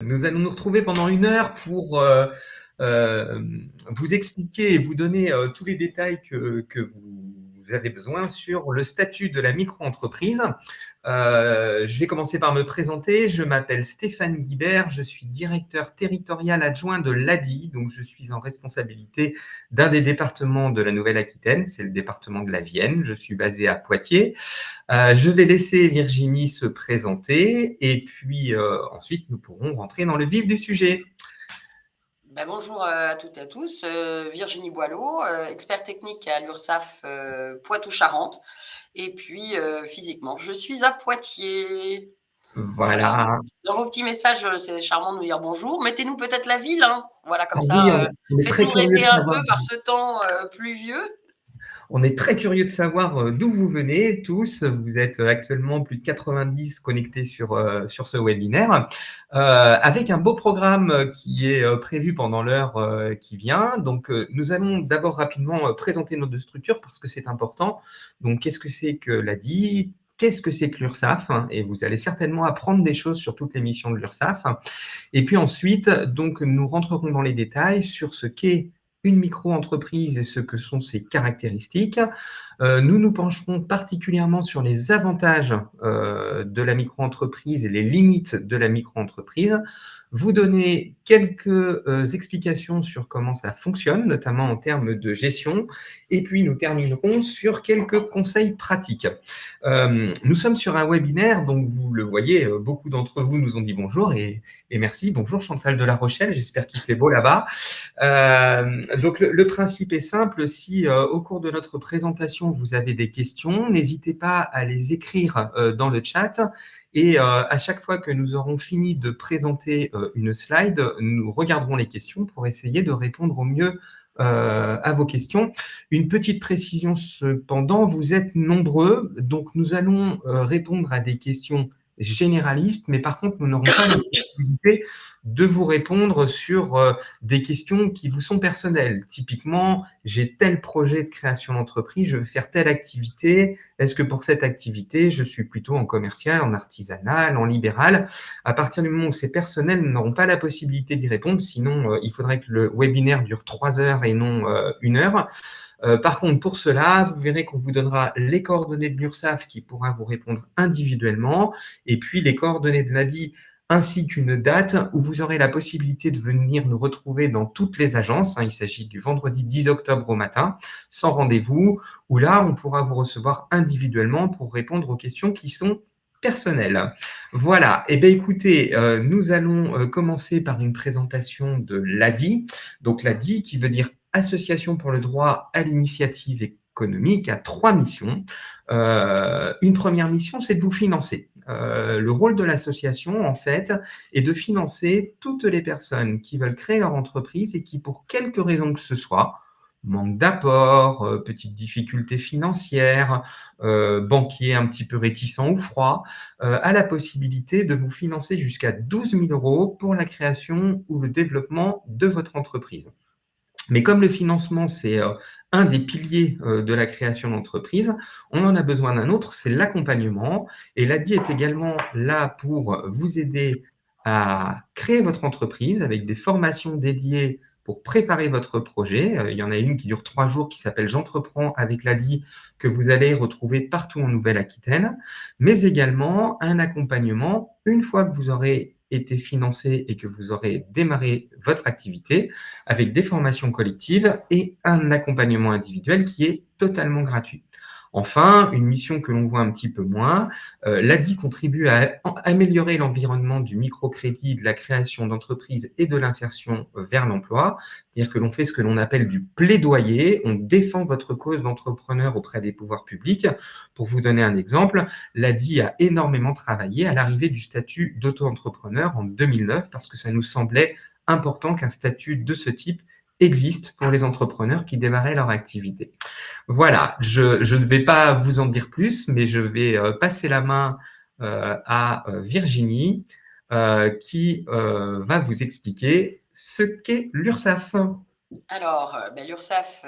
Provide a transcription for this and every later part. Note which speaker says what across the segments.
Speaker 1: Nous allons nous retrouver pendant 1 heure pour euh, vous expliquer et vous donner tous les détails que vous avez besoin sur le statut de la micro-entreprise. Je vais commencer par me présenter. Je m'appelle Stéphane Guibert, je suis directeur territorial adjoint de l'ADI, donc je suis en responsabilité d'un des départements de la Nouvelle-Aquitaine, c'est le département de la Vienne. Je suis basé à Poitiers. Je vais laisser Virginie se présenter et puis ensuite nous pourrons rentrer dans le vif du sujet.
Speaker 2: Bonjour à toutes et à tous. Virginie Boileau, expert technique à l'URSSAF Poitou-Charentes. Et puis physiquement, je suis à Poitiers. Voilà.
Speaker 1: Voilà.
Speaker 2: Dans vos petits messages, c'est charmant de nous dire bonjour. Mettez-nous peut-être la ville, hein. Voilà, comme
Speaker 1: Ah oui,
Speaker 2: ça,
Speaker 1: on est très
Speaker 2: faites-nous
Speaker 1: curieux
Speaker 2: rêver
Speaker 1: de
Speaker 2: un
Speaker 1: savoir.
Speaker 2: peu par ce temps pluvieux.
Speaker 1: On est très curieux de savoir d'où vous venez tous. Vous êtes actuellement plus de 90 connectés sur ce webinaire, avec un beau programme qui est prévu pendant l'heure qui vient. Donc, nous allons d'abord rapidement présenter nos deux structures parce que c'est important. Donc, qu'est-ce que c'est que l'ADI ? Qu'est-ce que c'est que l'URSSAF? Et vous allez certainement apprendre des choses sur toutes les missions de l'URSSAF. Et puis ensuite, donc, nous rentrerons dans les détails sur ce qu'est une micro-entreprise et ce que sont ses caractéristiques. Nous nous pencherons particulièrement sur les avantages de la micro-entreprise et les limites de la micro-entreprise, vous donner quelques explications sur comment ça fonctionne, notamment en termes de gestion, et puis nous terminerons sur quelques conseils pratiques. Nous sommes sur un webinaire, donc vous le voyez, beaucoup d'entre vous nous ont dit bonjour et merci. Bonjour Chantal de La Rochelle, j'espère qu'il fait beau là-bas. Donc le principe est simple, si au cours de notre présentation vous avez des questions, n'hésitez pas à les écrire dans le chat et à chaque fois que nous aurons fini de présenter une slide, nous regarderons les questions pour essayer de répondre au mieux à vos questions. Une petite précision cependant, vous êtes nombreux, donc nous allons répondre à des questions généralistes, mais par contre, nous n'aurons pas la possibilité de vous répondre sur des questions qui vous sont personnelles. Typiquement, j'ai tel projet de création d'entreprise, je veux faire telle activité. Est-ce que pour cette activité, je suis plutôt en commercial, en artisanal, en libéral? À partir du moment où c'est personnel, nous n'aurons pas la possibilité d'y répondre. Sinon, il faudrait que le webinaire dure 3 heures et non 1 heure. Par contre, pour cela, vous verrez qu'on vous donnera les coordonnées de l'URSSAF qui pourra vous répondre individuellement et puis les coordonnées de l'ADI ainsi qu'une date où vous aurez la possibilité de venir nous retrouver dans toutes les agences. Il s'agit du vendredi 10 octobre au matin, sans rendez-vous, où là, on pourra vous recevoir individuellement pour répondre aux questions qui sont personnelles. Voilà. Eh bien, écoutez, nous allons commencer par une présentation de l'ADI. Donc, l'ADI qui veut dire Association pour le droit à l'initiative économique, a 3 missions. Une première mission, c'est de vous financer. Le rôle de l'association, en fait, est de financer toutes les personnes qui veulent créer leur entreprise et qui, pour quelque raison que ce soit, manque d'apport, petites difficultés financières, banquier un petit peu réticent ou froid, a la possibilité de vous financer jusqu'à 12 000 euros pour la création ou le développement de votre entreprise. Mais comme le financement, c'est un des piliers de la création d'entreprise, on en a besoin d'un autre, c'est l'accompagnement. Et l'ADI est également là pour vous aider à créer votre entreprise avec des formations dédiées pour préparer votre projet. Il y en a une qui dure 3 jours qui s'appelle J'entreprends avec l'ADI que vous allez retrouver partout en Nouvelle-Aquitaine, mais également un accompagnement une fois que vous aurez été financé et que vous aurez démarré votre activité avec des formations collectives et un accompagnement individuel qui est totalement gratuit. Enfin, une mission que l'on voit un petit peu moins, l'ADI contribue à améliorer l'environnement du microcrédit, de la création d'entreprises et de l'insertion vers l'emploi. C'est-à-dire que l'on fait ce que l'on appelle du plaidoyer, on défend votre cause d'entrepreneur auprès des pouvoirs publics. Pour vous donner un exemple, l'ADI a énormément travaillé à l'arrivée du statut d'auto-entrepreneur en 2009 parce que ça nous semblait important qu'un statut de ce type existe pour les entrepreneurs qui démarraient leur activité. Voilà, je ne vais pas vous en dire plus, mais je vais passer la main à Virginie qui va vous expliquer ce qu'est l'URSSAF.
Speaker 2: Alors, l'URSSAF,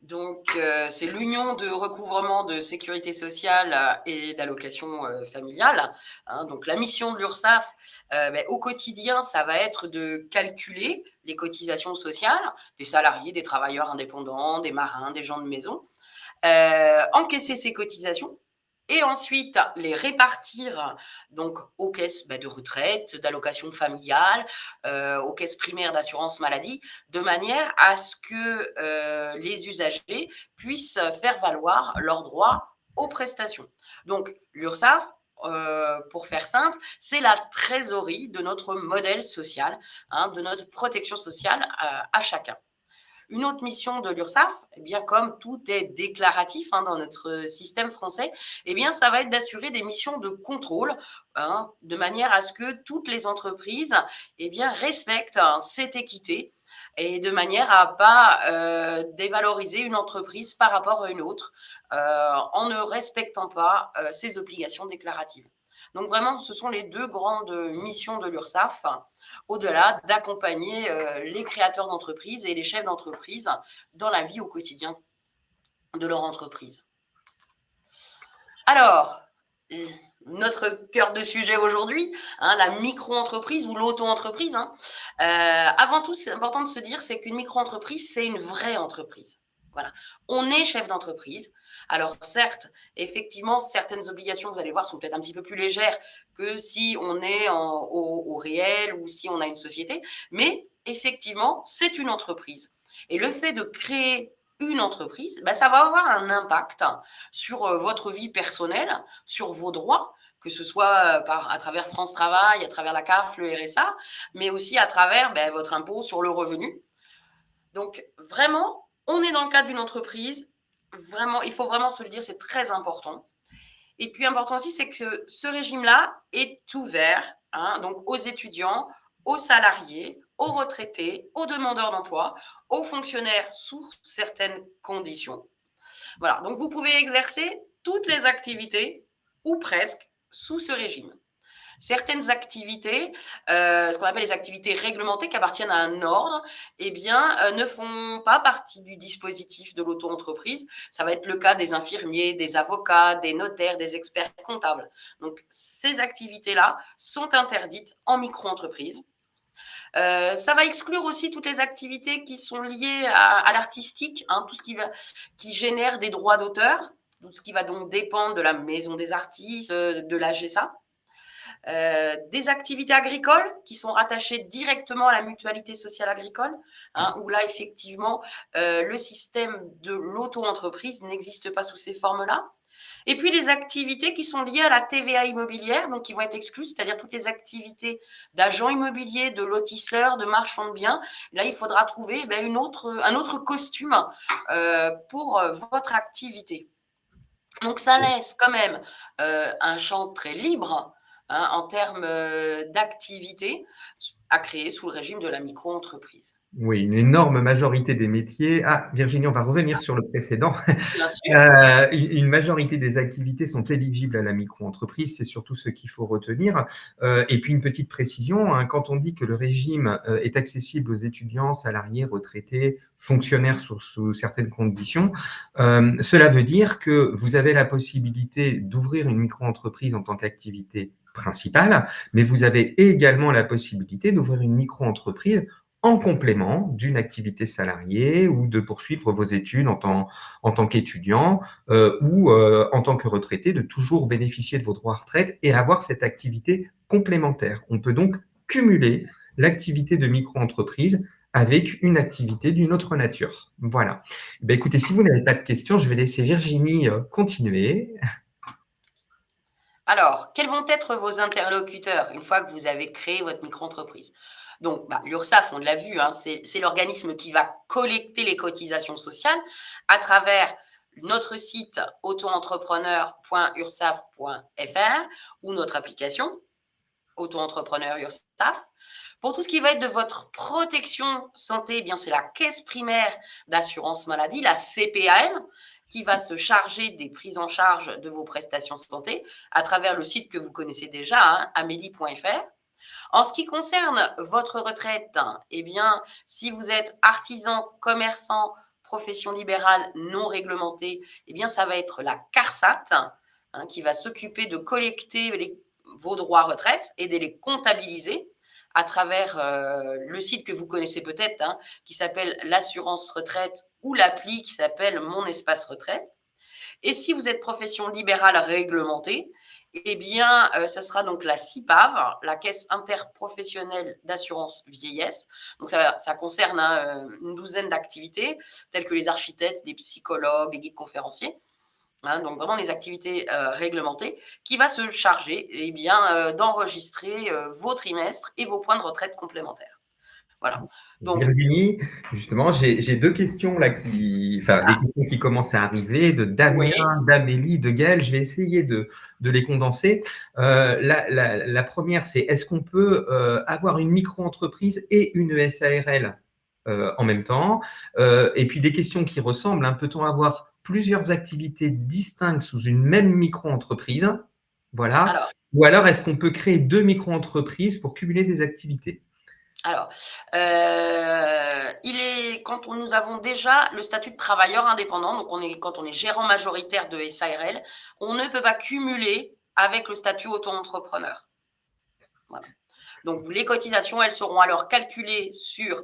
Speaker 2: Donc, c'est l'union de recouvrement de sécurité sociale et d'allocation familiale. Hein. Donc, la mission de l'URSSAF, au quotidien, ça va être de calculer les cotisations sociales des salariés, des travailleurs indépendants, des marins, des gens de maison, encaisser ces cotisations et ensuite les répartir donc aux caisses de retraite, d'allocation familiale, aux caisses primaires d'assurance maladie, de manière à ce que les usagers puissent faire valoir leurs droits aux prestations. Donc l'URSSAF, pour faire simple, c'est la trésorerie de notre modèle social, hein, de notre protection sociale à chacun. Une autre mission de l'URSSAF, eh bien, comme tout est déclaratif dans notre système français, eh bien, ça va être d'assurer des missions de contrôle, hein, de manière à ce que toutes les entreprises eh bien, respectent cette équité et de manière à ne pas dévaloriser une entreprise par rapport à une autre en ne respectant pas ses obligations déclaratives. Donc vraiment, ce sont les deux grandes missions de l'URSSAF, au-delà d'accompagner les créateurs d'entreprises et les chefs d'entreprise dans la vie au quotidien de leur entreprise. Alors, notre cœur de sujet aujourd'hui, la micro-entreprise ou l'auto-entreprise. Avant tout, c'est important de se dire, c'est qu'une micro-entreprise, c'est une vraie entreprise. Voilà. On est chef d'entreprise. Alors certes, effectivement, certaines obligations, vous allez voir, sont peut-être un petit peu plus légères que si on est au réel ou si on a une société, mais effectivement, c'est une entreprise. Et le fait de créer une entreprise, ça va avoir un impact sur votre vie personnelle, sur vos droits, que ce soit à travers France Travail, à travers la CAF, le RSA, mais aussi à travers votre impôt sur le revenu. Donc vraiment, on est dans le cadre d'une entreprise. Vraiment, il faut vraiment se le dire, c'est très important. Et puis important aussi, c'est que ce régime-là est ouvert donc aux étudiants, aux salariés, aux retraités, aux demandeurs d'emploi, aux fonctionnaires sous certaines conditions. Voilà, donc vous pouvez exercer toutes les activités, ou presque, sous ce régime. Certaines activités, ce qu'on appelle les activités réglementées qui appartiennent à un ordre, ne font pas partie du dispositif de l'auto-entreprise. Ça va être le cas des infirmiers, des avocats, des notaires, des experts comptables. Donc, ces activités-là sont interdites en micro-entreprise. Ça va exclure aussi toutes les activités qui sont liées à l'artistique, tout ce qui génère des droits d'auteur, tout ce qui va donc dépendre de la Maison des artistes, de la GESA. Des activités agricoles qui sont rattachées directement à la mutualité sociale agricole, où là, effectivement, le système de l'auto-entreprise n'existe pas sous ces formes-là. Et puis, les activités qui sont liées à la TVA immobilière, donc qui vont être exclues, c'est-à-dire toutes les activités d'agents immobiliers, de lotisseurs, de marchands de biens. Là, il faudra trouver un autre costume pour votre activité. Donc, ça laisse quand même un champ très libre en termes d'activité à créer sous le régime de la micro-entreprise.
Speaker 1: Oui, une énorme majorité des métiers. Ah, Virginie, on va revenir sur le précédent.
Speaker 2: Bien sûr.
Speaker 1: Une majorité des activités sont éligibles à la micro-entreprise, c'est surtout ce qu'il faut retenir. Et puis une petite précision, quand on dit que le régime est accessible aux étudiants, salariés, retraités, fonctionnaires sous certaines conditions, cela veut dire que vous avez la possibilité d'ouvrir une micro-entreprise en tant qu'activité principale, mais vous avez également la possibilité d'ouvrir une micro-entreprise en complément d'une activité salariée ou de poursuivre vos études en tant qu'étudiant ou en tant que retraité, de toujours bénéficier de vos droits à retraite et avoir cette activité complémentaire. On peut donc cumuler l'activité de micro-entreprise avec une activité d'une autre nature. Voilà. Écoutez, si vous n'avez pas de questions, je vais laisser Virginie continuer.
Speaker 2: Alors, quels vont être vos interlocuteurs une fois que vous avez créé votre micro-entreprise? Donc, l'URSSAF, on l'a vu, c'est l'organisme qui va collecter les cotisations sociales à travers notre site auto-entrepreneur.ursaf.fr ou notre application auto-entrepreneur URSSAF. Pour tout ce qui va être de votre protection santé, c'est la caisse primaire d'assurance maladie, la CPAM, qui va se charger des prises en charge de vos prestations santé à travers le site que vous connaissez déjà, amélie.fr. En ce qui concerne votre retraite, si vous êtes artisan, commerçant, profession libérale non réglementée, eh bien, ça va être la CARSAT, qui va s'occuper de collecter vos droits retraite et de les comptabiliser à travers le site que vous connaissez peut-être, qui s'appelle l'assurance retraite, ou l'appli qui s'appelle Mon Espace Retraite. Et si vous êtes profession libérale réglementée, eh bien, ce sera donc la CIPAV, la Caisse interprofessionnelle d'assurance vieillesse. Donc, ça concerne une douzaine d'activités, telles que les architectes, les psychologues, les guides conférenciers. Donc, vraiment les activités réglementées, qui va se charger d'enregistrer vos trimestres et vos points de retraite complémentaires. Voilà.
Speaker 1: Donc, Virginie, justement, j'ai deux questions là des questions qui commencent à arriver de Damien, d'Amélie, de Gaël. Je vais essayer de les condenser. La première, c'est est-ce qu'on peut avoir une micro-entreprise et une SARL en même temps? Et puis des questions qui ressemblent. Peut-on avoir plusieurs activités distinctes sous une même micro-entreprise? Voilà. Ou alors, est-ce qu'on peut créer deux micro-entreprises pour cumuler des activités?
Speaker 2: Alors, quand nous avons déjà le statut de travailleur indépendant, donc quand on est gérant majoritaire de SARL, on ne peut pas cumuler avec le statut auto-entrepreneur. Voilà. Donc, les cotisations, elles seront alors calculées sur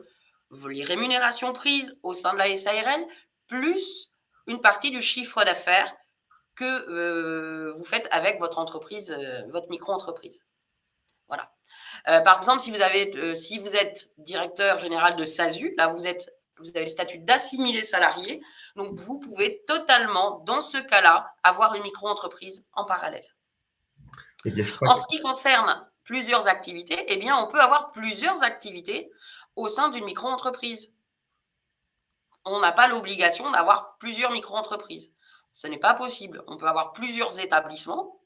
Speaker 2: les rémunérations prises au sein de la SARL, plus une partie du chiffre d'affaires que vous faites avec votre entreprise, votre micro-entreprise. Voilà. Par exemple, si vous êtes directeur général de SASU, là, vous avez le statut d'assimilé salarié. Donc, vous pouvez totalement, dans ce cas-là, avoir une micro-entreprise en parallèle. En ce qui concerne plusieurs activités, eh bien, on peut avoir plusieurs activités au sein d'une micro-entreprise. On n'a pas l'obligation d'avoir plusieurs micro-entreprises. Ce n'est pas possible. On peut avoir plusieurs établissements.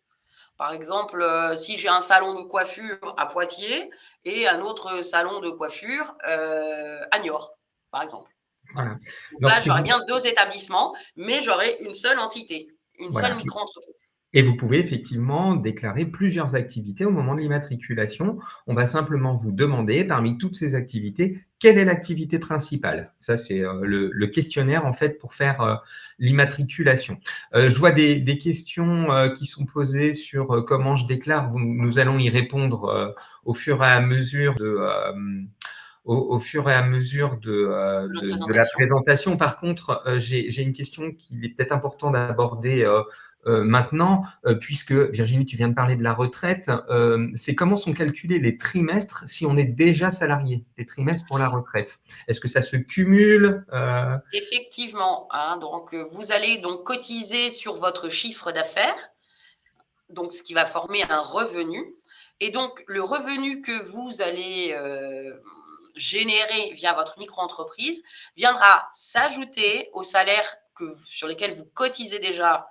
Speaker 2: Par exemple, si j'ai un salon de coiffure à Poitiers et un autre salon de coiffure à Niort, par exemple. Voilà. Donc là, j'aurais bien deux établissements, mais j'aurais une seule entité, une seule micro-entreprise.
Speaker 1: Et vous pouvez effectivement déclarer plusieurs activités au moment de l'immatriculation. On va simplement vous demander, parmi toutes ces activités, quelle est l'activité principale? Ça, c'est le questionnaire, en fait, pour faire l'immatriculation. Je vois des questions qui sont posées sur comment je déclare. Nous allons y répondre au fur et à mesure de la présentation. Par contre, j'ai une question qu'il est peut-être important d'aborder maintenant, puisque Virginie, tu viens de parler de la retraite, c'est comment sont calculés les trimestres si on est déjà salarié, les trimestres pour la retraite. Est-ce que ça se cumule?
Speaker 2: Effectivement, donc vous allez donc cotiser sur votre chiffre d'affaires, donc ce qui va former un revenu. Et donc le revenu que vous allez générer via votre micro-entreprise viendra s'ajouter aux salaires sur lesquels vous cotisez déjà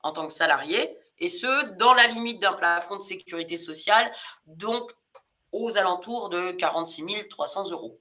Speaker 2: en tant que salarié, et ce, dans la limite d'un plafond de sécurité sociale, donc aux alentours de 46 300 €.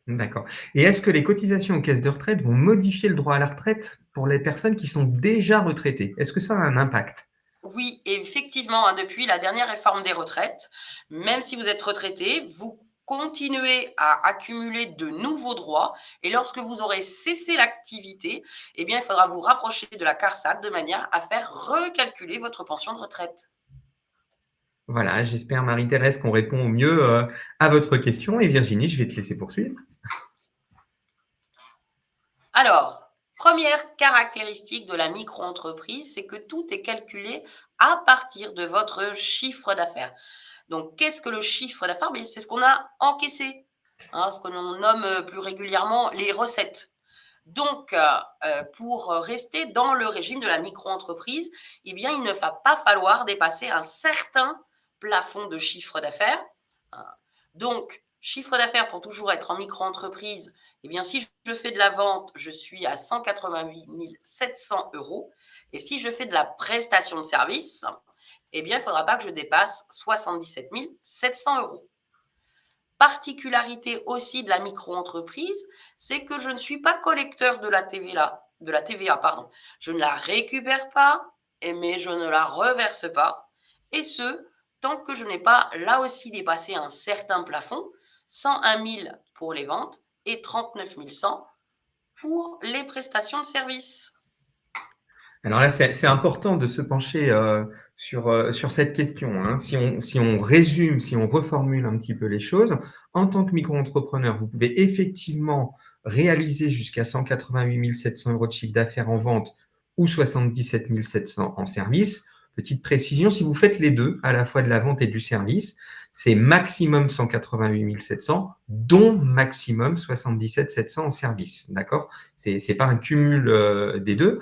Speaker 1: D'accord. Et est-ce que les cotisations aux caisses de retraite vont modifier le droit à la retraite pour les personnes qui sont déjà retraitées? Est-ce que ça a un impact?
Speaker 2: Oui, effectivement, depuis la dernière réforme des retraites, même si vous êtes retraité, vous continuez à accumuler de nouveaux droits, et lorsque vous aurez cessé l'activité, eh bien, il faudra vous rapprocher de la CARSAT de manière à faire recalculer votre pension de retraite.
Speaker 1: Voilà, j'espère, Marie-Thérèse, qu'on répond au mieux à votre question. Et Virginie, je vais te laisser poursuivre.
Speaker 2: Alors, première caractéristique de la micro-entreprise, c'est que tout est calculé à partir de votre chiffre d'affaires. Donc, qu'est-ce que le chiffre d'affaires? C'est ce qu'on a encaissé, ce que l'on nomme plus régulièrement les recettes. Donc, pour rester dans le régime de la micro-entreprise, eh bien, il ne va pas falloir dépasser un certain plafond de chiffre d'affaires. Donc, chiffre d'affaires pour toujours être en micro-entreprise, eh bien, si je fais de la vente, je suis à 188 700 €. Et si je fais de la prestation de service, eh bien, il ne faudra pas que je dépasse 77 700 €. Particularité aussi de la micro-entreprise, c'est que je ne suis pas collecteur de la TVA, pardon. Je ne la récupère pas, mais je ne la reverse pas. Et ce, tant que je n'ai pas là aussi dépassé un certain plafond, 101 000 pour les ventes et 39 100 pour les prestations de services.
Speaker 1: Alors là, c'est important de se pencher sur cette question, hein. Si on résume, si on reformule un petit peu les choses, en tant que micro-entrepreneur, vous pouvez effectivement réaliser jusqu'à 188 700 € de chiffre d'affaires en vente ou 77 700 en service. Petite précision, si vous faites les deux, à la fois de la vente et du service, c'est maximum 188 700, dont maximum 77 700 en service. D'accord? C'est pas un cumul des deux.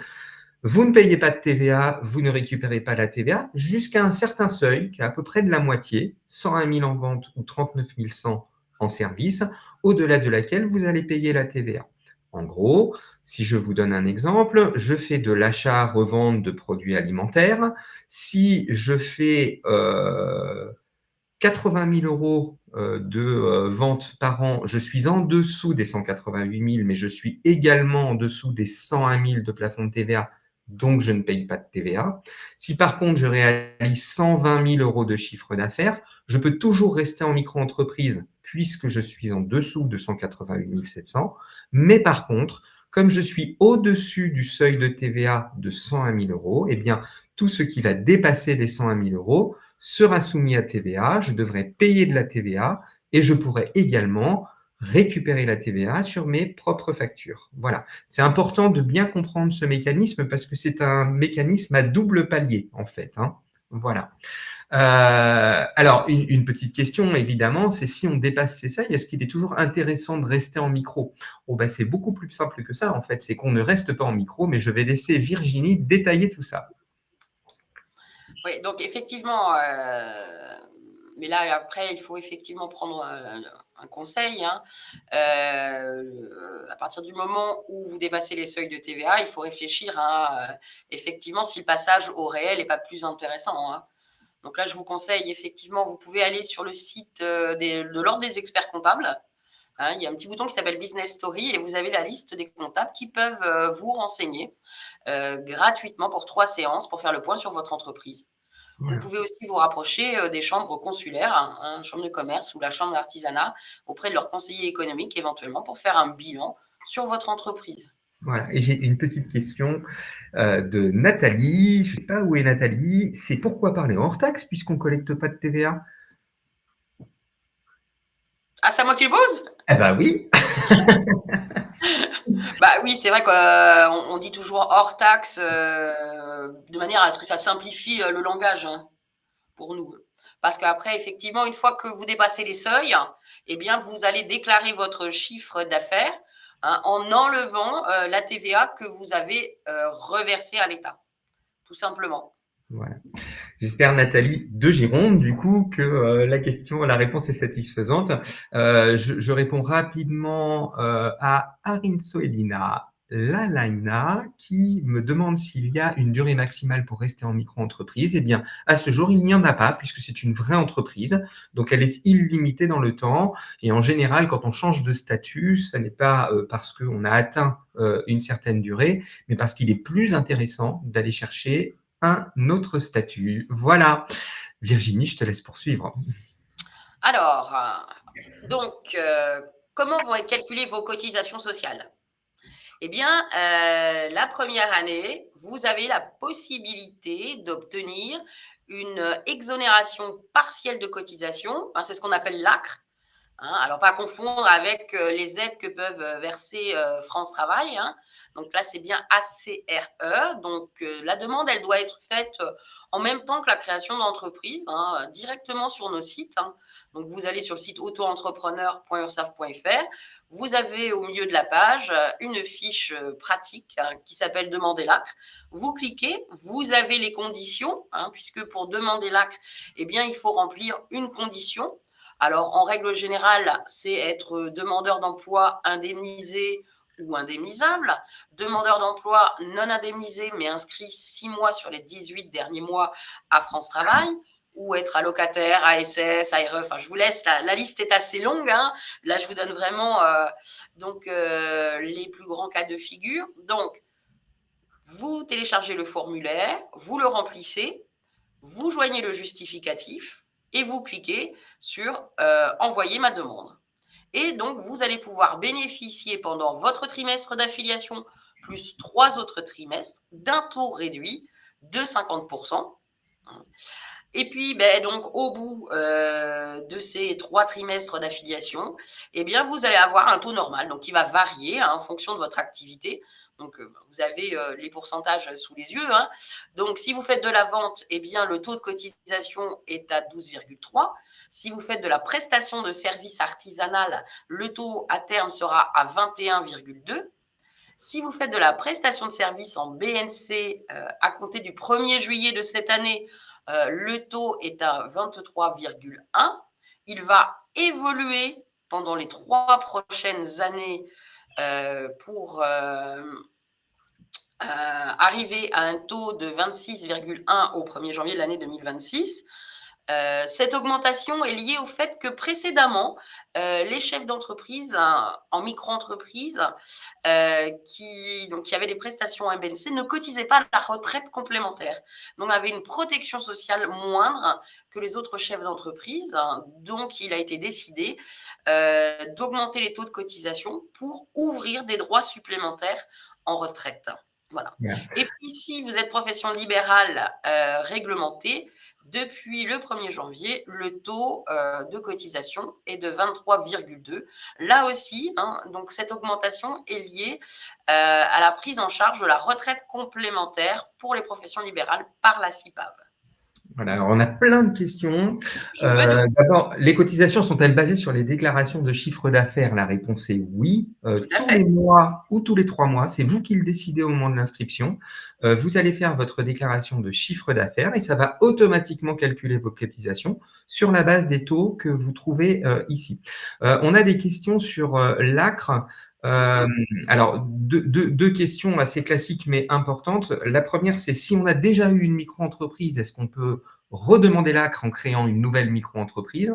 Speaker 1: Vous ne payez pas de TVA, vous ne récupérez pas la TVA jusqu'à un certain seuil, qui est à peu près de la moitié, 101 000 en vente ou 39 100 en service, au-delà de laquelle vous allez payer la TVA. En gros, si je vous donne un exemple, je fais de l'achat-revente de produits alimentaires. Si je fais 80 000 € de vente par an, je suis en dessous des 188 000, mais je suis également en dessous des 101 000 de plafond de TVA, donc je ne paye pas de TVA. Si par contre je réalise 120 000 € de chiffre d'affaires, je peux toujours rester en micro-entreprise puisque je suis en dessous de 188 700. Mais par contre, comme je suis au-dessus du seuil de TVA de 101 000 €, eh bien, tout ce qui va dépasser les 101 000 € sera soumis à TVA, je devrais payer de la TVA et je pourrais également récupérer la TVA sur mes propres factures. Voilà. C'est important de bien comprendre ce mécanisme parce que c'est un mécanisme à double palier, en fait, hein. Voilà. Alors, une petite question, évidemment, c'est si on dépasse ces seuils, est-ce qu'il est toujours intéressant de rester en micro? Oh, ben, c'est beaucoup plus simple que ça, en fait. C'est qu'on ne reste pas en micro, mais je vais laisser Virginie détailler tout ça.
Speaker 2: Oui, donc effectivement, mais là, après, il faut effectivement prendre un conseil, hein. À partir du moment où vous dépassez les seuils de TVA, il faut réfléchir à effectivement si le passage au réel n'est pas plus intéressant, hein. Donc là, je vous conseille effectivement, vous pouvez aller sur le site de l'Ordre des experts comptables. Hein, il y a un petit bouton qui s'appelle Business Story et vous avez la liste des comptables qui peuvent vous renseigner gratuitement pour 3 séances pour faire le point sur votre entreprise. Vous pouvez aussi vous rapprocher des chambres consulaires, hein, chambre de commerce ou la chambre d'artisanat, auprès de leurs conseillers économiques éventuellement pour faire un bilan sur votre entreprise.
Speaker 1: Voilà, et j'ai une petite question de Nathalie. Je ne sais pas où est Nathalie. C'est pourquoi parler hors taxe puisqu'on ne collecte pas de TVA?
Speaker 2: Ah, c'est à moi qui le pose?
Speaker 1: Eh ben oui.
Speaker 2: Bah oui, c'est vrai qu'on dit toujours hors taxe de manière à ce que ça simplifie le langage, hein, pour nous. Parce qu'après, effectivement, une fois que vous dépassez les seuils, eh bien, vous allez déclarer votre chiffre d'affaires, hein, en enlevant la TVA que vous avez reversée à l'État, tout simplement.
Speaker 1: Voilà. J'espère, Nathalie de Gironde, du coup, que la réponse est satisfaisante. Je réponds rapidement à Arinso Elina Lalaina qui me demande s'il y a une durée maximale pour rester en micro-entreprise. Eh bien, à ce jour, il n'y en a pas puisque c'est une vraie entreprise. Donc, elle est illimitée dans le temps. Et en général, quand on change de statut, ça n'est pas parce qu'on a atteint une certaine durée, mais parce qu'il est plus intéressant d'aller chercher un autre statut. Voilà. Virginie, je te laisse poursuivre.
Speaker 2: Alors, comment vont être calculées vos cotisations sociales? Eh bien, la première année, vous avez la possibilité d'obtenir une exonération partielle de cotisation. Hein, c'est ce qu'on appelle l'ACRE. Hein, alors, pas confondre avec les aides que peuvent verser France Travail. Hein. Donc là, c'est bien ACRE. Donc, la demande, elle doit être faite en même temps que la création d'entreprise, hein, directement sur nos sites. Hein. Donc, vous allez sur le site auto-entrepreneur.ursaf.fr. Vous avez au milieu de la page une fiche pratique hein, qui s'appelle « Demander l'ACRE ». Vous cliquez, vous avez les conditions, hein, puisque pour demander l'ACRE, eh bien, il faut remplir une condition. Alors, en règle générale, c'est être demandeur d'emploi indemnisé ou indemnisable, demandeur d'emploi non indemnisé mais inscrit 6 mois sur les 18 derniers mois à France Travail, ou être allocataire, ASS, ARE, enfin je vous laisse, la liste est assez longue, hein. Là je vous donne vraiment les plus grands cas de figure. Donc, vous téléchargez le formulaire, vous le remplissez, vous joignez le justificatif, et vous cliquez sur « Envoyer ma demande ». Et donc, vous allez pouvoir bénéficier pendant votre trimestre d'affiliation plus 3 autres trimestres d'un taux réduit de 50%. Et puis, donc, au bout de ces 3 trimestres d'affiliation, eh bien, vous allez avoir un taux normal, donc qui va varier en fonction de votre activité. Donc, vous avez les pourcentages sous les yeux. Donc, si vous faites de la vente, eh bien, le taux de cotisation est à 12,3. Si vous faites de la prestation de services artisanal, le taux à terme sera à 21,2. Si vous faites de la prestation de services en BNC à compter du 1er juillet de cette année, le taux est à 23,1. Il va évoluer pendant les 3 prochaines années pour arriver à un taux de 26,1 au 1er janvier de l'année 2026. Cette augmentation est liée au fait que précédemment, les chefs d'entreprise en micro-entreprise qui avaient des prestations MBNC ne cotisaient pas à la retraite complémentaire. Donc, avaient une protection sociale moindre que les autres chefs d'entreprise. Donc, il a été décidé d'augmenter les taux de cotisation pour ouvrir des droits supplémentaires en retraite. Voilà. Yeah. Et puis, si vous êtes profession libérale réglementée, depuis le 1er janvier, le taux de cotisation est de 23,2. Là aussi, donc cette augmentation est liée à la prise en charge de la retraite complémentaire pour les professions libérales par la CIPAV.
Speaker 1: Voilà, alors on a plein de questions. D'abord, les cotisations sont-elles basées sur les déclarations de chiffre d'affaires? La réponse est oui. Tous les mois ou tous les 3 mois, c'est vous qui le décidez au moment de l'inscription. Vous allez faire votre déclaration de chiffre d'affaires et ça va automatiquement calculer vos cotisations sur la base des taux que vous trouvez ici. On a des questions sur l'ACRE. Alors, deux questions assez classiques mais importantes. La première, c'est si on a déjà eu une micro-entreprise, est-ce qu'on peut redemander l'ACRE en créant une nouvelle micro-entreprise?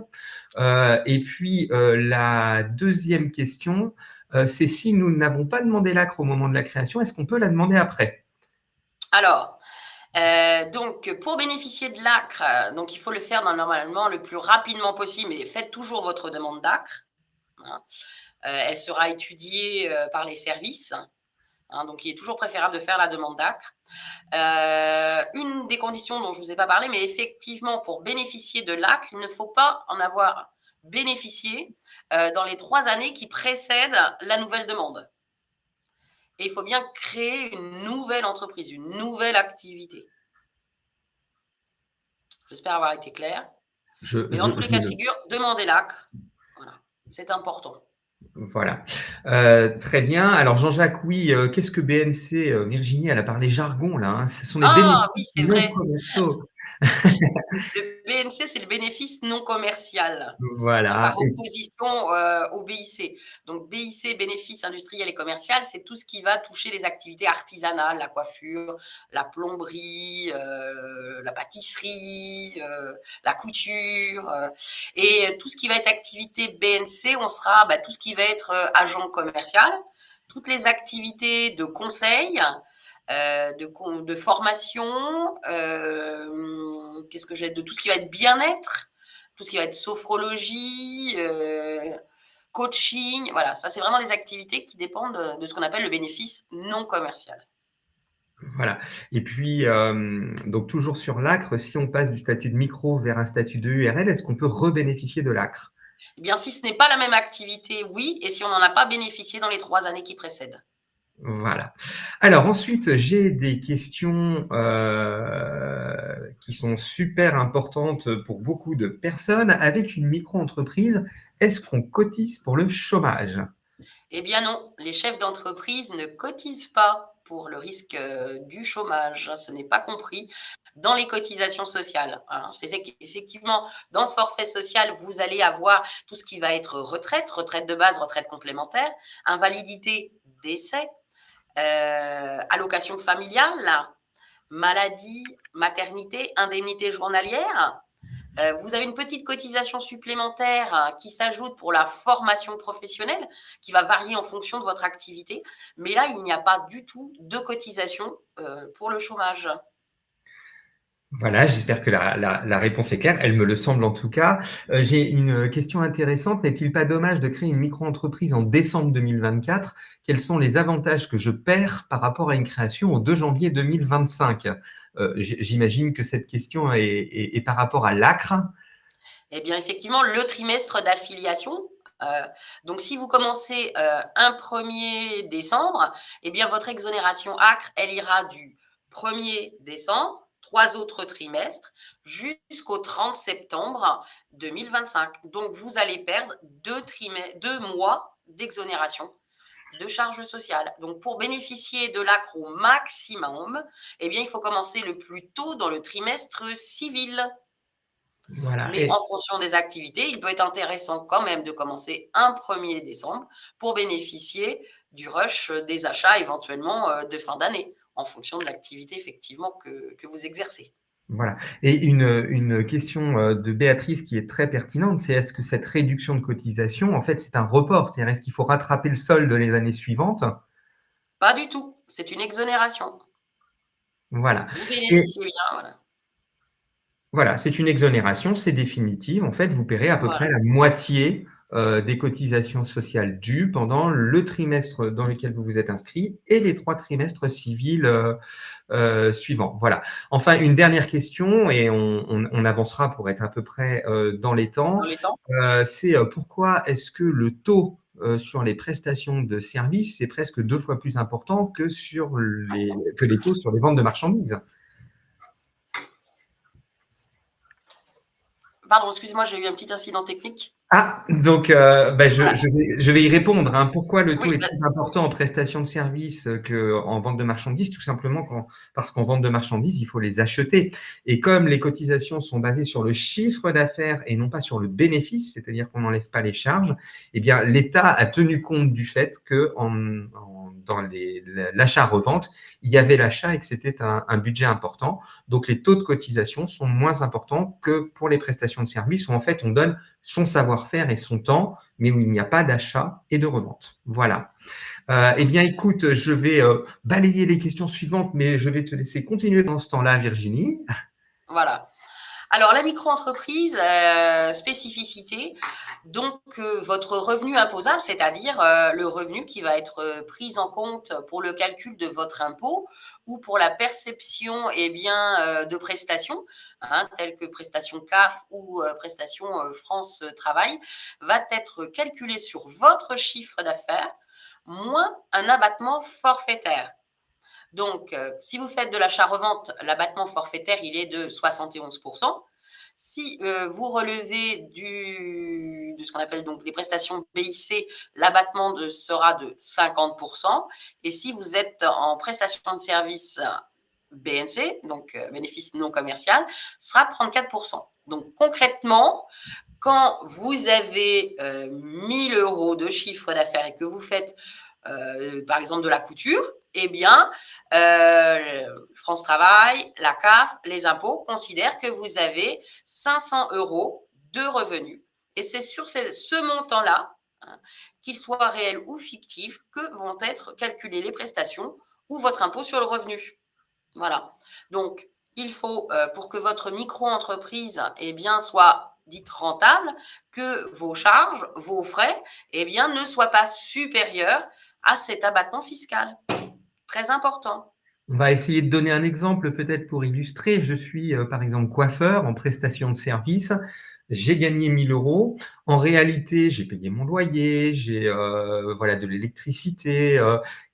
Speaker 1: Et puis, la deuxième question, c'est si nous n'avons pas demandé l'ACRE au moment de la création, est-ce qu'on peut la demander après?
Speaker 2: Alors, donc, pour bénéficier de l'ACRE, donc il faut le faire normalement le plus rapidement possible, mais faites toujours votre demande d'ACRE. Elle sera étudiée par les services. Donc, il est toujours préférable de faire la demande d'ACRE. Une des conditions dont je ne vous ai pas parlé, mais effectivement, pour bénéficier de l'ACRE, il ne faut pas en avoir bénéficié dans les 3 années qui précèdent la nouvelle demande. Et il faut bien créer une nouvelle entreprise, une nouvelle activité. J'espère avoir été clair. Mais dans tous les cas de figure, demandez l'ACRE. Voilà, c'est important.
Speaker 1: Voilà. Très bien. Alors, Jean-Jacques, oui, qu'est-ce que BNC? Virginie, elle a parlé jargon, là. Ce sont les bénéfices non commerciaux.
Speaker 2: Le BNC, c'est le bénéfice non commercial.
Speaker 1: Voilà.
Speaker 2: Par opposition au BIC. Donc, BIC, bénéfice industriel et commercial, c'est tout ce qui va toucher les activités artisanales, la coiffure, la plomberie, la pâtisserie, la couture. Et tout ce qui va être activité BNC, on sera tout ce qui va être agent commercial, toutes les activités de conseil, de formation, qu'est-ce que j'ai, de tout ce qui va être bien-être, tout ce qui va être sophrologie, coaching. Voilà, ça c'est vraiment des activités qui dépendent de ce qu'on appelle le bénéfice non commercial.
Speaker 1: Voilà. Et puis, donc toujours sur l'ACRE, si on passe du statut de micro vers un statut de URL, est-ce qu'on peut rebénéficier de l'ACRE?
Speaker 2: Eh bien, si ce n'est pas la même activité, oui, et si on n'en a pas bénéficié dans les 3 années qui précèdent.
Speaker 1: Voilà. Alors ensuite, j'ai des questions qui sont super importantes pour beaucoup de personnes. Avec une micro-entreprise, est-ce qu'on cotise pour le chômage?
Speaker 2: Eh bien non, les chefs d'entreprise ne cotisent pas pour le risque du chômage. Ce n'est pas compris dans les cotisations sociales. C'est effectivement, dans ce forfait social, vous allez avoir tout ce qui va être retraite, retraite de base, retraite complémentaire, invalidité, décès, allocation familiale, maladie, maternité, indemnité journalière. Vous avez une petite cotisation supplémentaire qui s'ajoute pour la formation professionnelle, qui va varier en fonction de votre activité. Mais là, il n'y a pas du tout de cotisation pour le chômage.
Speaker 1: Voilà, j'espère que la réponse est claire. Elle me le semble en tout cas. J'ai une question intéressante. N'est-il pas dommage de créer une micro-entreprise en décembre 2024? Quels sont les avantages que je perds par rapport à une création au 2 janvier 2025? J'imagine que cette question est par rapport à l'ACRE.
Speaker 2: Eh bien, effectivement, le trimestre d'affiliation. Donc, si vous commencez un 1er décembre, eh bien, votre exonération ACRE, elle ira du 1er décembre, 3 autres trimestres, jusqu'au 30 septembre 2025. Donc, vous allez perdre 2 mois d'exonération de charges sociales. Donc, pour bénéficier de l'ACRE au maximum, eh bien, il faut commencer le plus tôt dans le trimestre civil.
Speaker 1: Voilà.
Speaker 2: Mais en fonction des activités, il peut être intéressant quand même de commencer un 1er décembre pour bénéficier du rush des achats éventuellement de fin d'année, en fonction de l'activité effectivement que vous exercez.
Speaker 1: Voilà. Et une question de Béatrice qui est très pertinente, c'est est-ce que cette réduction de cotisation, en fait, c'est un report? C'est-à-dire, est-ce qu'il faut rattraper le solde les années suivantes?
Speaker 2: Pas du tout, c'est une exonération.
Speaker 1: Voilà.
Speaker 2: Vous
Speaker 1: Et
Speaker 2: bénéficiez bien, voilà.
Speaker 1: voilà, c'est une exonération, c'est définitif. En fait, vous paierez à peu près
Speaker 2: Voilà.
Speaker 1: la moitié des cotisations sociales dues pendant le trimestre dans lequel vous vous êtes inscrit et les 3 trimestres civils suivants. Voilà. Enfin, une dernière question et on avancera pour être à peu près dans les temps.
Speaker 2: Dans les temps.
Speaker 1: C'est pourquoi est-ce que le taux sur les prestations de services est presque 2 fois plus important que les taux sur les ventes de marchandises?
Speaker 2: Pardon, excusez-moi, j'ai eu un petit incident technique.
Speaker 1: Ah, donc
Speaker 2: Voilà.
Speaker 1: je vais y répondre, hein. Pourquoi le taux
Speaker 2: Oui,
Speaker 1: est plus important en prestation de services qu'en vente de marchandises? Tout simplement parce qu'en vente de marchandises, il faut les acheter. Et comme les cotisations sont basées sur le chiffre d'affaires et non pas sur le bénéfice, c'est-à-dire qu'on n'enlève pas les charges, eh bien, l'État a tenu compte du fait que dans l'achat-revente, il y avait l'achat et que c'était un budget important. Donc, les taux de cotisation sont moins importants que pour les prestations de services où en fait, on donne son savoir-faire et son temps, mais où il n'y a pas d'achat et de revente. Voilà. Eh bien, écoute, je vais balayer les questions suivantes, mais je vais te laisser continuer dans ce temps-là, Virginie.
Speaker 2: Voilà. Alors, la micro-entreprise, spécificité, donc votre revenu imposable, c'est-à-dire le revenu qui va être pris en compte pour le calcul de votre impôt ou pour la perception de prestations, hein, telles que prestations CAF ou prestations France Travail, va être calculé sur votre chiffre d'affaires moins un abattement forfaitaire. Donc, si vous faites de l'achat-revente, l'abattement forfaitaire, il est de 71%. Si vous relevez de ce qu'on appelle donc des prestations BIC, l'abattement sera de 50%. Et si vous êtes en prestation de service BNC, donc bénéfice non commercial, sera 34%. Donc concrètement, quand vous avez 1000 euros de chiffre d'affaires et que vous faites par exemple de la couture, eh bien, France Travail, la CAF, les impôts considèrent que vous avez 500 euros de revenus. Et c'est sur ce montant-là, hein, qu'il soit réel ou fictif, que vont être calculées les prestations ou votre impôt sur le revenu. Voilà. Donc, il faut, pour que votre micro-entreprise soit dite rentable, que vos charges, vos frais, ne soient pas supérieurs à cet abattement fiscal. Très important.
Speaker 1: On va essayer de donner un exemple peut-être pour illustrer. Je suis par exemple coiffeur en prestation de service. J'ai gagné 1000 euros. En réalité, j'ai payé mon loyer, j'ai voilà, de l'électricité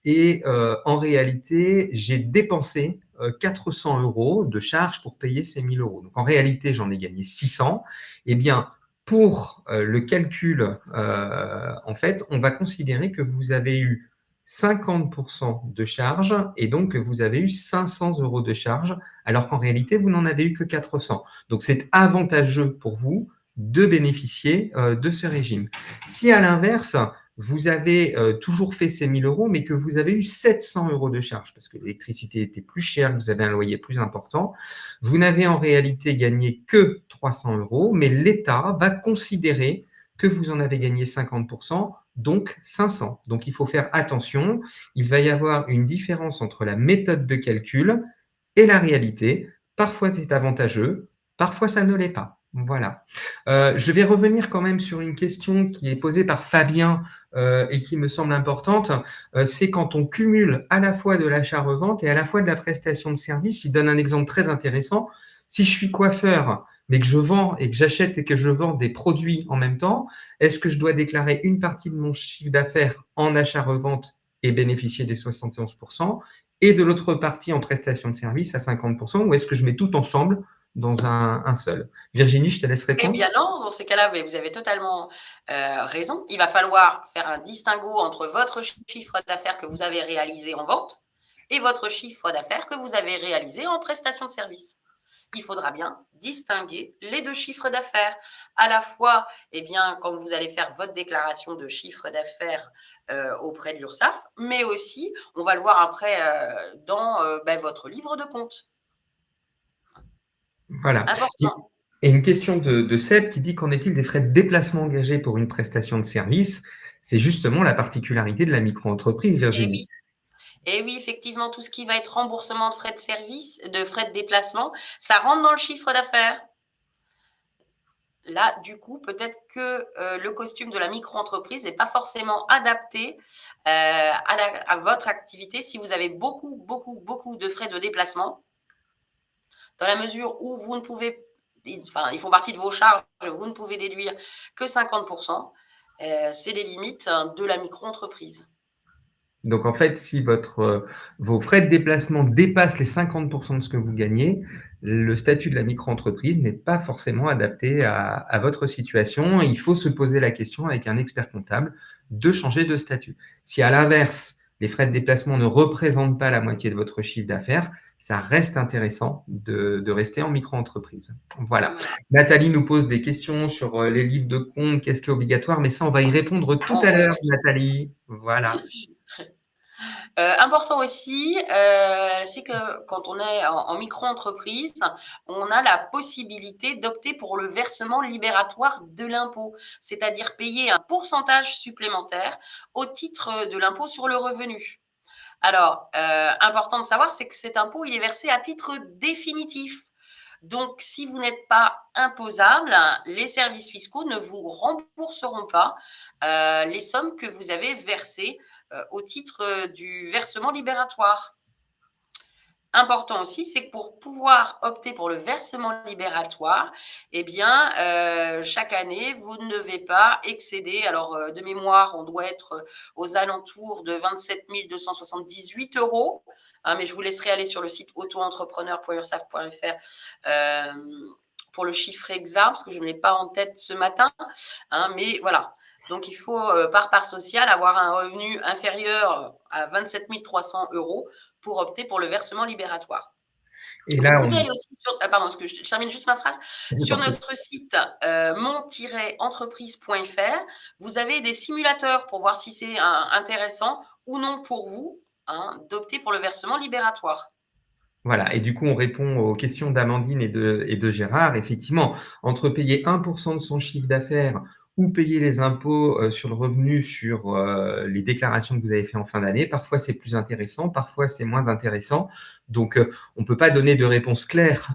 Speaker 1: et en réalité, j'ai dépensé 400 euros de charges pour payer ces 1000 euros. Donc en réalité, j'en ai gagné 600. Eh bien, pour le calcul, en fait, on va considérer que vous avez eu 50% de charge et donc vous avez eu 500 euros de charge, alors qu'en réalité, vous n'en avez eu que 400. Donc, c'est avantageux pour vous de bénéficier de ce régime. Si à l'inverse, vous avez toujours fait ces 1000 euros, mais que vous avez eu 700 euros de charge, parce que l'électricité était plus chère, vous avez un loyer plus important, vous n'avez en réalité gagné que 300 euros, mais l'État va considérer que vous en avez gagné 50%, donc 500. Donc, il faut faire attention. Il va y avoir une différence entre la méthode de calcul et la réalité. Parfois, c'est avantageux, parfois, ça ne l'est pas. Voilà. Je vais revenir quand même sur une question qui est posée par Fabien et qui me semble importante. C'est quand on cumule à la fois de l'achat-revente et à la fois de la prestation de service. Il donne un exemple très intéressant. Si je suis coiffeur, mais que je vends et que j'achète et que je vends des produits en même temps, est-ce que je dois déclarer une partie de mon chiffre d'affaires en achat-revente et bénéficier des 71% et de l'autre partie en prestation de service à 50%, ou est-ce que je mets tout ensemble dans un seul? Virginie, je te laisse
Speaker 2: Eh
Speaker 1: répondre.
Speaker 2: bien non, dans ces cas-là, vous avez totalement raison. Il va falloir faire un distinguo entre votre chiffre d'affaires que vous avez réalisé en vente et votre chiffre d'affaires que vous avez réalisé en prestation de service. Il faudra bien distinguer les deux chiffres d'affaires. À la fois, eh bien, quand vous allez faire votre déclaration de chiffre d'affaires auprès de l'URSSAF, mais aussi, on va le voir après dans votre livre de compte.
Speaker 1: Voilà.
Speaker 2: Important.
Speaker 1: Et une question de Seb qui dit: qu'en est-il des frais de déplacement engagés pour une prestation de service? C'est justement la particularité de la micro-entreprise,
Speaker 2: Et
Speaker 1: Virginie.
Speaker 2: oui. Et oui, effectivement, tout ce qui va être remboursement de frais de service, de frais de déplacement, ça rentre dans le chiffre d'affaires. Là, du coup, peut-être que le costume de la micro-entreprise n'est pas forcément adapté à votre activité si vous avez beaucoup de frais de déplacement, dans la mesure où vous ne pouvez, enfin, ils font partie de vos charges, vous ne pouvez déduire que 50%. C'est les limites de la micro-entreprise.
Speaker 1: Donc, en fait, si vos frais de déplacement dépassent les 50% de ce que vous gagnez, le statut de la micro-entreprise n'est pas forcément adapté à votre situation. Il faut se poser la question avec un expert comptable de changer de statut. Si à l'inverse, les frais de déplacement ne représentent pas la moitié de votre chiffre d'affaires, ça reste intéressant de rester en micro-entreprise. Voilà. Nathalie nous pose des questions sur les livres de compte, qu'est-ce qui est obligatoire, mais ça, on va y répondre tout à l'heure, Nathalie. Voilà.
Speaker 2: Important aussi, c'est que quand on est en micro-entreprise, on a la possibilité d'opter pour le versement libératoire de l'impôt, c'est-à-dire payer un pourcentage supplémentaire au titre de l'impôt sur le revenu. Alors, important de savoir, c'est que cet impôt, il est versé à titre définitif. Donc, si vous n'êtes pas imposable, les services fiscaux ne vous rembourseront pas les sommes que vous avez versées au titre du versement libératoire. Important aussi, c'est que pour pouvoir opter pour le versement libératoire, eh bien, chaque année, vous ne devez pas excéder, alors de mémoire, on doit être aux alentours de 27 278 €. Hein, mais je vous laisserai aller sur le site auto-entrepreneur.ursaf.fr pour le chiffre exact, parce que je ne l'ai pas en tête ce matin. Hein, mais voilà. Donc, il faut, par part sociale, avoir un revenu inférieur à 27 300 € pour opter pour le versement libératoire.
Speaker 1: Et
Speaker 2: Vous
Speaker 1: là,
Speaker 2: pouvez aller aussi sur, pardon, parce que je termine juste ma phrase, sur notre site mon-entreprise.fr, vous avez des simulateurs pour voir si c'est intéressant ou non pour vous, hein, d'opter pour le versement libératoire.
Speaker 1: Voilà, et du coup, on répond aux questions d'Amandine et de Gérard. Effectivement, entre payer 1% de son chiffre d'affaires ou payer les impôts sur le revenu sur les déclarations que vous avez fait en fin d'année, parfois c'est plus intéressant, parfois c'est moins intéressant. Donc, on ne peut pas donner de réponse claire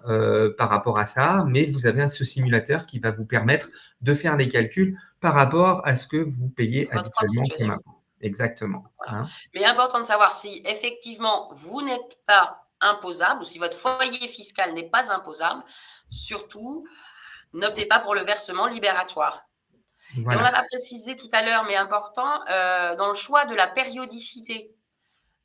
Speaker 1: par rapport à ça, mais vous avez ce simulateur qui va vous permettre de faire les calculs par rapport à ce que vous payez
Speaker 2: Votre propre
Speaker 1: habituellement comme
Speaker 2: situation.
Speaker 1: impôt. Exactement.
Speaker 2: Voilà.
Speaker 1: Hein.
Speaker 2: Mais important de savoir si effectivement vous n'êtes pas imposable ou si votre foyer fiscal n'est pas imposable, surtout n'optez pas pour le versement libératoire. Et on
Speaker 1: Voilà.
Speaker 2: l'a pas précisé tout à l'heure, mais important, dans le choix de la périodicité.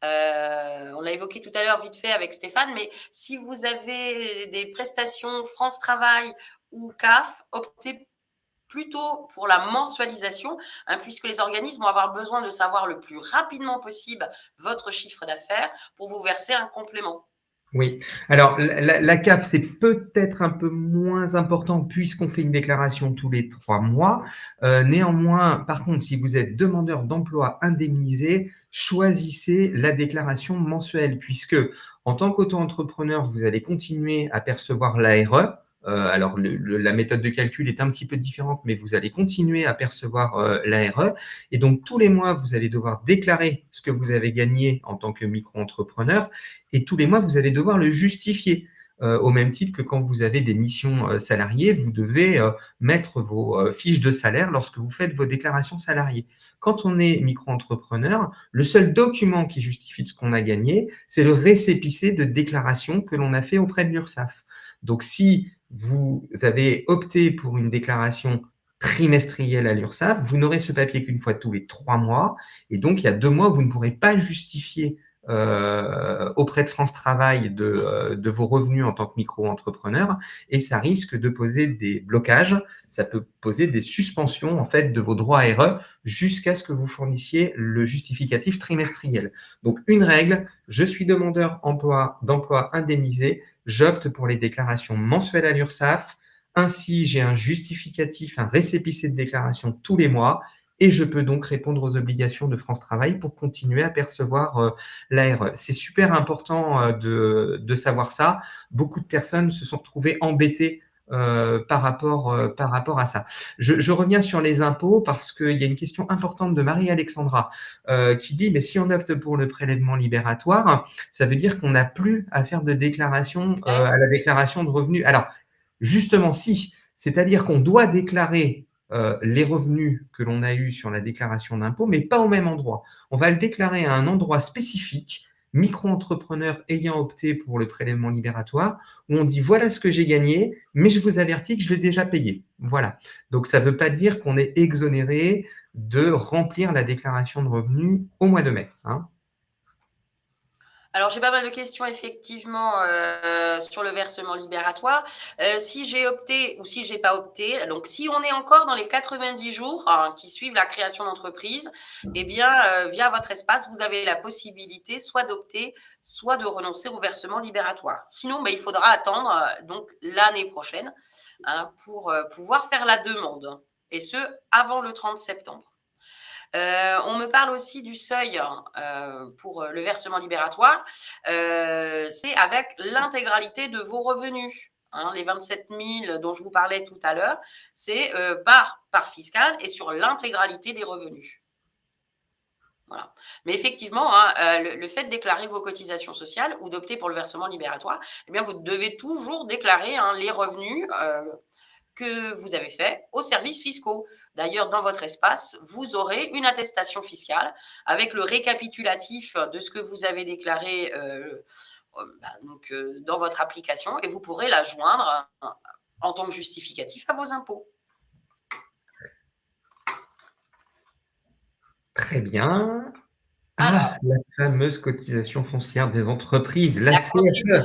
Speaker 2: On l'a évoqué tout à l'heure vite fait avec Stéphane, mais si vous avez des prestations France Travail ou CAF, optez plutôt pour la mensualisation, hein, puisque les organismes vont avoir besoin de savoir le plus rapidement possible votre chiffre d'affaires pour vous verser un complément.
Speaker 1: Oui. Alors, la CAF, c'est peut-être un peu moins important puisqu'on fait une déclaration tous les 3 mois. Néanmoins, par contre, si vous êtes demandeur d'emploi indemnisé, choisissez la déclaration mensuelle puisque en tant qu'auto-entrepreneur, vous allez continuer à percevoir l'ARE. Alors, la méthode de calcul est un petit peu différente, mais vous allez continuer à percevoir l'ARE. Et donc, tous les mois, vous allez devoir déclarer ce que vous avez gagné en tant que micro-entrepreneur. Et tous les mois, vous allez devoir le justifier. au même titre que quand vous avez des missions salariées, vous devez mettre vos fiches de salaire lorsque vous faites vos déclarations salariées. Quand on est micro-entrepreneur, le seul document qui justifie de ce qu'on a gagné, c'est le récépissé de déclaration que l'on a fait auprès de l'URSSAF. Donc, si vous avez opté pour une déclaration trimestrielle à l'URSSAF, vous n'aurez ce papier qu'une fois tous les 3 mois. Et donc, il y a 2 mois où vous ne pourrez pas justifier auprès de France Travail de vos revenus en tant que micro-entrepreneur, et ça risque de poser des blocages, ça peut poser des suspensions en fait de vos droits RE jusqu'à ce que vous fournissiez le justificatif trimestriel. Donc une règle, je suis demandeur d'emploi indemnisé, j'opte pour les déclarations mensuelles à l'URSSAF, ainsi j'ai un justificatif, un récépissé de déclaration tous les mois, et je peux donc répondre aux obligations de France Travail pour continuer à percevoir l'ARE. C'est super important de savoir ça. Beaucoup de personnes se sont retrouvées embêtées par rapport à ça. Je reviens sur les impôts parce qu'il y a une question importante de Marie-Alexandra qui dit, mais si on opte pour le prélèvement libératoire, ça veut dire qu'on n'a plus à faire de déclaration à la déclaration de revenus. Alors, justement, si, c'est-à-dire qu'on doit déclarer les revenus que l'on a eus sur la déclaration d'impôt, mais pas au même endroit. On va le déclarer à un endroit spécifique, micro-entrepreneur ayant opté pour le prélèvement libératoire, où on dit voilà ce que j'ai gagné, mais je vous avertis que je l'ai déjà payé. Voilà. Donc ça ne veut pas dire qu'on est exonéré de remplir la déclaration de revenus au mois de mai. Hein.
Speaker 2: Alors, j'ai pas mal de questions, effectivement, sur le versement libératoire. Si j'ai opté ou si j'ai pas opté, donc si on est encore dans les 90 jours qui suivent la création d'entreprise, eh bien, via votre espace, vous avez la possibilité soit d'opter, soit de renoncer au versement libératoire. Sinon, il faudra attendre donc l'année prochaine pour pouvoir faire la demande, et ce, avant le 30 septembre. On me parle aussi du seuil pour le versement libératoire. C'est avec l'intégralité de vos revenus. Les 27 000 dont je vous parlais tout à l'heure, c'est par fiscal et sur l'intégralité des revenus. Voilà. Mais effectivement, le fait de déclarer vos cotisations sociales ou d'opter pour le versement libératoire, eh bien, vous devez toujours déclarer les revenus que vous avez fait aux services fiscaux. D'ailleurs, dans votre espace, vous aurez une attestation fiscale avec le récapitulatif de ce que vous avez déclaré dans votre application, et vous pourrez la joindre en tant que justificatif à vos impôts.
Speaker 1: Très bien. La fameuse cotisation foncière des entreprises, la CFE.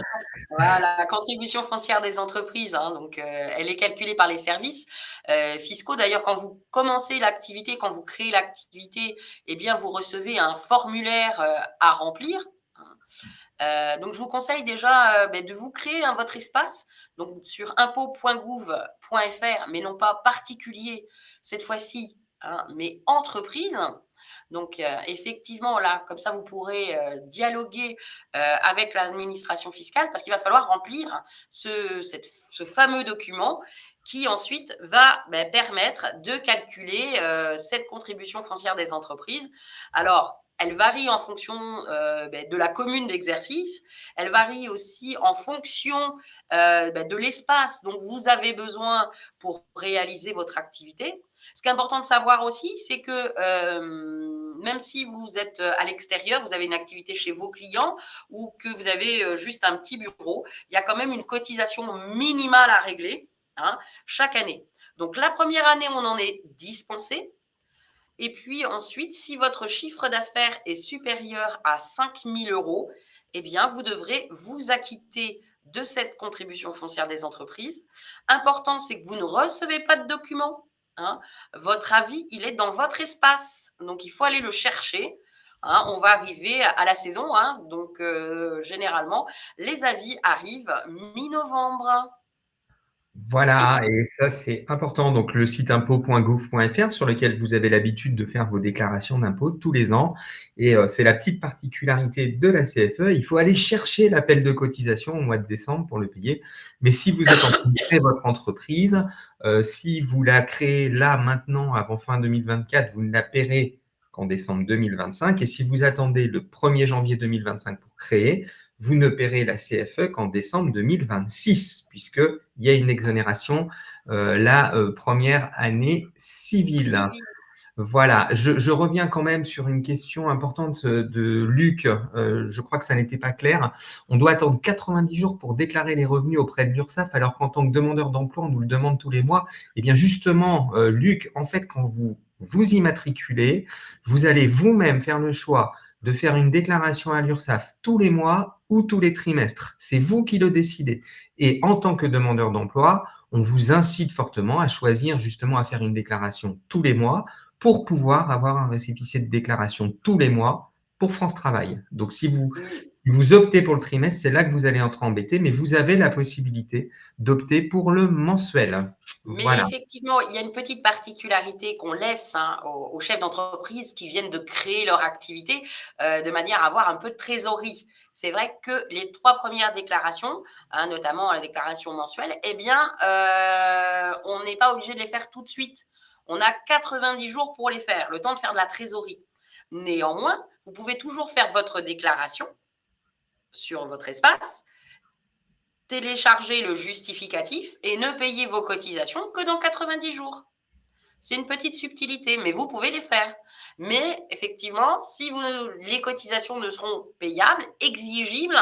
Speaker 2: Voilà, la contribution foncière des entreprises. Donc, elle est calculée par les services fiscaux. D'ailleurs, quand vous commencez l'activité, quand vous créez l'activité, eh bien, vous recevez un formulaire à remplir. Donc, je vous conseille déjà de vous créer votre espace, donc sur impôts.gouv.fr, mais non pas particulier cette fois-ci, mais entreprise. Donc, effectivement, là, comme ça, vous pourrez dialoguer avec l'administration fiscale, parce qu'il va falloir remplir ce fameux document qui ensuite va permettre de calculer cette contribution foncière des entreprises. Alors, elle varie en fonction de la commune d'exercice. Elle varie aussi en fonction de l'espace dont vous avez besoin pour réaliser votre activité. Ce qui est important de savoir aussi, c'est que même si vous êtes à l'extérieur, vous avez une activité chez vos clients ou que vous avez juste un petit bureau, il y a quand même une cotisation minimale à régler chaque année. Donc, la première année, on en est dispensé. Et puis ensuite, si votre chiffre d'affaires est supérieur à 5 000 €, eh bien, vous devrez vous acquitter de cette contribution foncière des entreprises. Important, c'est que vous ne recevez pas de documents. Votre avis, il est dans votre espace. Donc, il faut aller le chercher. On va arriver à la saison. Donc, généralement, les avis arrivent mi-novembre.
Speaker 1: Voilà, et ça c'est important. Donc le site impôts.gouv.fr sur lequel vous avez l'habitude de faire vos déclarations d'impôts tous les ans. Et c'est la petite particularité de la CFE. Il faut aller chercher l'appel de cotisation au mois de décembre pour le payer. Mais si vous êtes en train de créer votre entreprise, si vous la créez là, maintenant, avant fin 2024, vous ne la paierez qu'en décembre 2025. Et si vous attendez le 1er janvier 2025 pour créer, vous ne paierez la CFE qu'en décembre 2026, puisqu'il y a une exonération la première année civile. Voilà, je reviens quand même sur une question importante de Luc. Je crois que ça n'était pas clair. On doit attendre 90 jours pour déclarer les revenus auprès de l'URSSAF, alors qu'en tant que demandeur d'emploi, on nous le demande tous les mois. Eh bien, justement, Luc, en fait, quand vous vous immatriculez, vous allez vous-même faire le choix de faire une déclaration à l'URSSAF tous les mois ou tous les trimestres. C'est vous qui le décidez. Et en tant que demandeur d'emploi, on vous incite fortement à choisir justement à faire une déclaration tous les mois pour pouvoir avoir un récépissé de déclaration tous les mois pour France Travail. Donc, si vous optez pour le trimestre, c'est là que vous allez entrer embêté, mais vous avez la possibilité d'opter pour le mensuel.
Speaker 2: Mais
Speaker 1: Voilà.
Speaker 2: effectivement, il y a une petite particularité qu'on laisse aux chefs d'entreprise qui viennent de créer leur activité de manière à avoir un peu de trésorerie. C'est vrai que les 3 premières déclarations, notamment la déclaration mensuelle, eh bien, on n'est pas obligé de les faire tout de suite. On a 90 jours pour les faire, le temps de faire de la trésorerie. Néanmoins, vous pouvez toujours faire votre déclaration sur votre espace, télécharger le justificatif et ne payer vos cotisations que dans 90 jours. C'est une petite subtilité, mais vous pouvez les faire. Mais effectivement, si les cotisations ne seront payables, exigibles,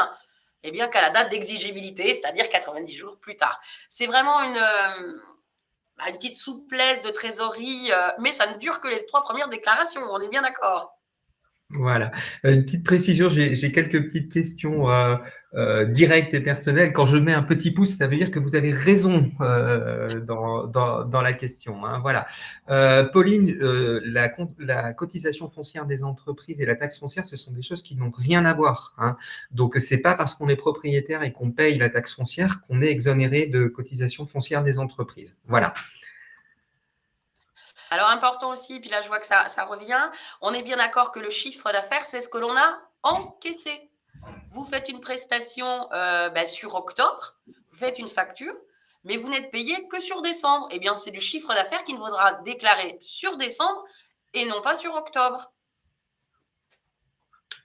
Speaker 2: eh bien qu'à la date d'exigibilité, c'est-à-dire 90 jours plus tard. C'est vraiment une petite souplesse de trésorerie, mais ça ne dure que les 3 premières déclarations, on est bien d'accord.
Speaker 1: Voilà. Une petite précision, j'ai quelques petites questions directes et personnelles. Quand je mets un petit pouce, ça veut dire que vous avez raison dans la question. Hein. Voilà. Pauline, la cotisation foncière des entreprises et la taxe foncière, ce sont des choses qui n'ont rien à voir. Hein. Donc, c'est pas parce qu'on est propriétaire et qu'on paye la taxe foncière qu'on est exonéré de cotisation foncière des entreprises. Voilà.
Speaker 2: Alors, important aussi, puis là, je vois que ça revient, on est bien d'accord que le chiffre d'affaires, c'est ce que l'on a encaissé. Vous faites une prestation sur octobre, vous faites une facture, mais vous n'êtes payé que sur décembre. Eh bien, c'est du chiffre d'affaires qu'il faudra déclarer sur décembre et non pas sur octobre.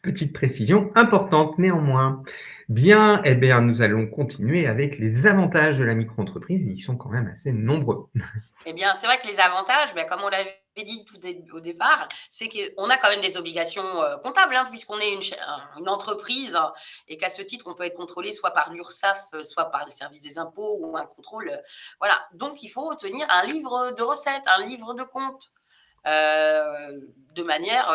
Speaker 1: Petite précision importante néanmoins. Bien, eh bien, nous allons continuer avec les avantages de la micro-entreprise. Ils sont quand même assez nombreux.
Speaker 2: Eh bien, c'est vrai que les avantages, comme on l'avait dit au départ, c'est qu'on a quand même des obligations comptables, puisqu'on est une entreprise et qu'à ce titre, on peut être contrôlé soit par l'URSSAF, soit par les services des impôts ou un contrôle. Voilà. Donc, il faut tenir un livre de recettes, un livre de comptes. De manière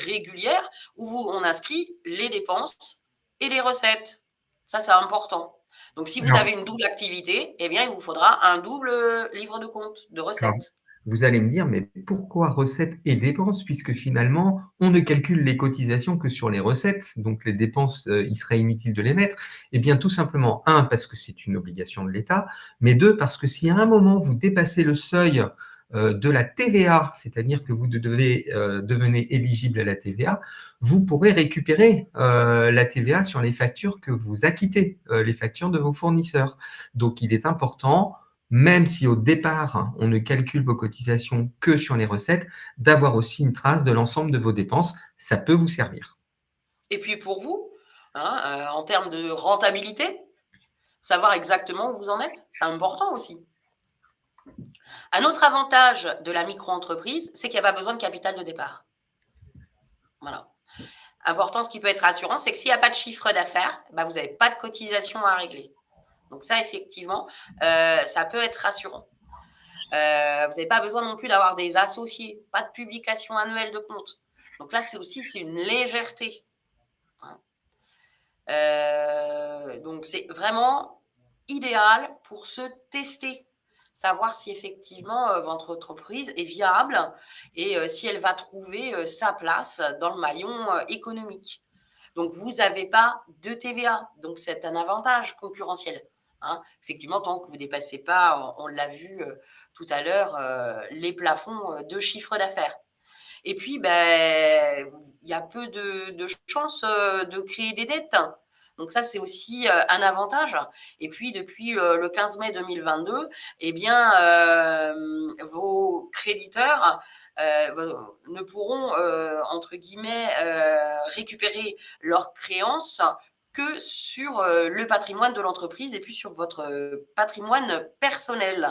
Speaker 2: régulière où on inscrit les dépenses et les recettes. Ça, c'est important. Donc, si vous avez une double activité, eh bien, il vous faudra un double livre de compte, de recettes.
Speaker 1: Vous allez me dire, mais pourquoi recettes et dépenses, puisque finalement, on ne calcule les cotisations que sur les recettes, donc les dépenses, il serait inutile de les mettre. Eh bien, tout simplement, un, parce que c'est une obligation de l'État, mais deux, parce que si à un moment, vous dépassez le seuil de la TVA, c'est-à-dire que vous devenez éligible à la TVA, vous pourrez récupérer la TVA sur les factures que vous acquittez, les factures de vos fournisseurs. Donc, il est important, même si au départ, on ne calcule vos cotisations que sur les recettes, d'avoir aussi une trace de l'ensemble de vos dépenses. Ça peut vous servir.
Speaker 2: Et puis pour vous, en termes de rentabilité, savoir exactement où vous en êtes, c'est important aussi. Un autre avantage de la micro-entreprise, c'est qu'il n'y a pas besoin de capital de départ. Voilà. Important, ce qui peut être rassurant, c'est que s'il n'y a pas de chiffre d'affaires, vous n'avez pas de cotisation à régler. Donc ça, effectivement, ça peut être rassurant. Vous n'avez pas besoin non plus d'avoir des associés, pas de publication annuelle de compte. Donc là, c'est une légèreté. Donc c'est vraiment idéal pour se tester, savoir si effectivement votre entreprise est viable et si elle va trouver sa place dans le maillon économique. Donc vous n'avez pas de TVA, donc c'est un avantage concurrentiel. Effectivement, tant que vous ne dépassez pas, on l'a vu tout à l'heure, les plafonds de chiffre d'affaires. Et puis, il y a peu de chances de créer des dettes. Donc ça, c'est aussi un avantage. Et puis, depuis le 15 mai 2022, eh bien, vos créditeurs ne pourront, entre guillemets, récupérer leurs créances que sur le patrimoine de l'entreprise et puis sur votre patrimoine personnel.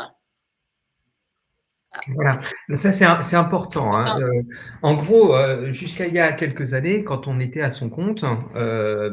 Speaker 1: Voilà, ça c'est important, hein. En gros, jusqu'à il y a quelques années, quand on était à son compte,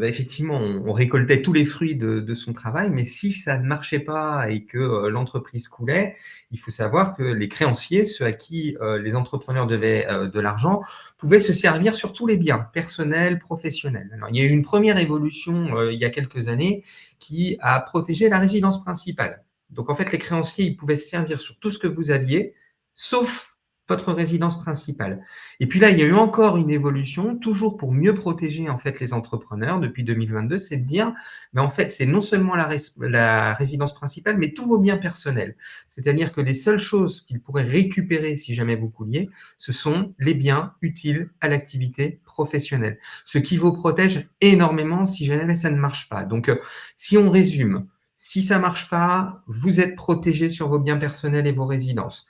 Speaker 1: effectivement, on récoltait tous les fruits de son travail, mais si ça ne marchait pas et que l'entreprise coulait, il faut savoir que les créanciers, ceux à qui les entrepreneurs devaient de l'argent, pouvaient se servir sur tous les biens personnels, professionnels. Alors, il y a eu une première évolution il y a quelques années qui a protégé la résidence principale. Donc, en fait, les créanciers, ils pouvaient se servir sur tout ce que vous aviez, sauf votre résidence principale. Et puis là, il y a eu encore une évolution, toujours pour mieux protéger en fait les entrepreneurs depuis 2022, c'est de dire, mais en fait, c'est non seulement la résidence principale, mais tous vos biens personnels. C'est-à-dire que les seules choses qu'ils pourraient récupérer si jamais vous couliez, ce sont les biens utiles à l'activité professionnelle, ce qui vous protège énormément si jamais ça ne marche pas. Donc, si on résume, si ça ne marche pas, vous êtes protégé sur vos biens personnels et vos résidences.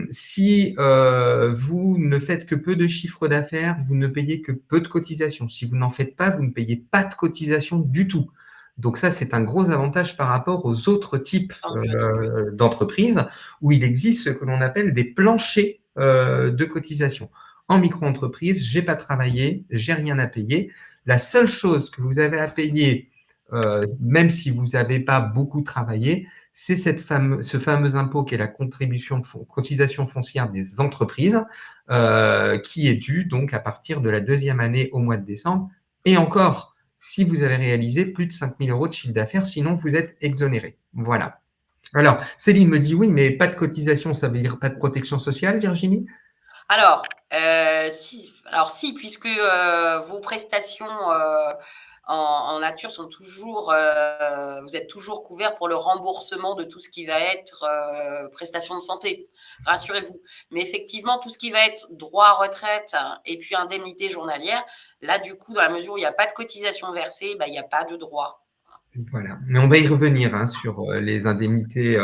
Speaker 1: Si vous ne faites que peu de chiffre d'affaires, vous ne payez que peu de cotisations. Si vous n'en faites pas, vous ne payez pas de cotisations du tout. Donc ça, c'est un gros avantage par rapport aux autres types d'entreprises où il existe ce que l'on appelle des planchers de cotisation. En micro-entreprise, j'ai pas travaillé, j'ai rien à payer. La seule chose que vous avez à payer, même si vous n'avez pas beaucoup travaillé, c'est ce fameux impôt qui est la cotisation foncière des entreprises, qui est due donc à partir de la deuxième année au mois de décembre. Et encore, si vous avez réalisé plus de 5 000 € de chiffre d'affaires, sinon vous êtes exonéré. Voilà. Alors, Céline me dit oui, mais pas de cotisation, ça veut dire pas de protection sociale, Virginie?
Speaker 2: Alors, si, puisque vos prestations en nature sont toujours, vous êtes toujours couvert pour le remboursement de tout ce qui va être prestations de santé, rassurez-vous. Mais effectivement, tout ce qui va être droit à retraite et puis indemnité journalière, là, du coup, dans la mesure où il n'y a pas de cotisation versée, il n'y a pas de droit.
Speaker 1: Voilà. Mais on va y revenir sur les indemnités,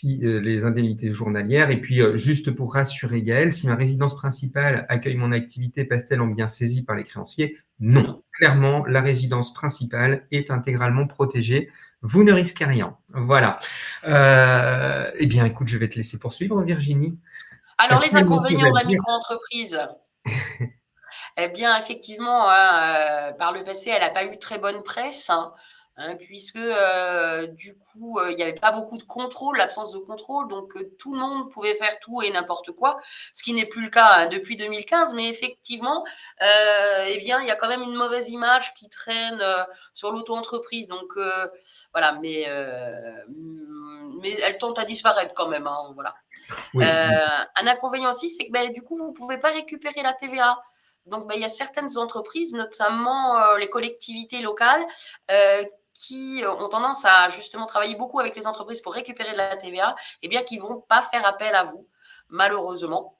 Speaker 1: les indemnités journalières. Et puis, juste pour rassurer Gaël, si ma résidence principale accueille mon activité, passe-t-elle en bien saisi par les créanciers? Non. Clairement, la résidence principale est intégralement protégée. Vous ne risquez rien. Voilà. Eh bien, écoute, je vais te laisser poursuivre, Virginie.
Speaker 2: Alors, les inconvénients de la micro-entreprise. Eh bien, effectivement, par le passé, elle n'a pas eu très bonne presse, puisque du coup, il n'y avait pas beaucoup de contrôle, l'absence de contrôle, donc tout le monde pouvait faire tout et n'importe quoi, ce qui n'est plus le cas depuis 2015, mais effectivement, eh bien, il y a quand même une mauvaise image qui traîne sur l'auto-entreprise, donc voilà, mais elle tente à disparaître quand même, voilà. Oui. Un inconvénient aussi, c'est que du coup, vous ne pouvez pas récupérer la TVA. Donc, il y a certaines entreprises, notamment les collectivités locales, qui ont tendance à justement travailler beaucoup avec les entreprises pour récupérer de la TVA, et bien qui ne vont pas faire appel à vous, malheureusement.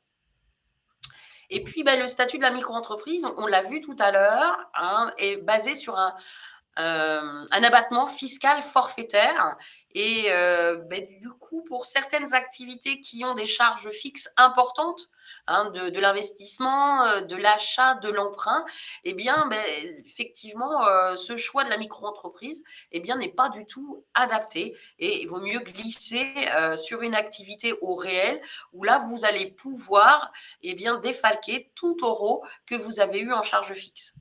Speaker 2: Et puis, le statut de la micro-entreprise, on l'a vu tout à l'heure, est basé sur un abattement fiscal forfaitaire. Et du coup, pour certaines activités qui ont des charges fixes importantes, de l'investissement, de l'achat, de l'emprunt, eh bien, effectivement, ce choix de la micro-entreprise n'est pas du tout adapté. Et il vaut mieux glisser sur une activité au réel où là, vous allez pouvoir défalquer tout euro que vous avez eu en charge fixe.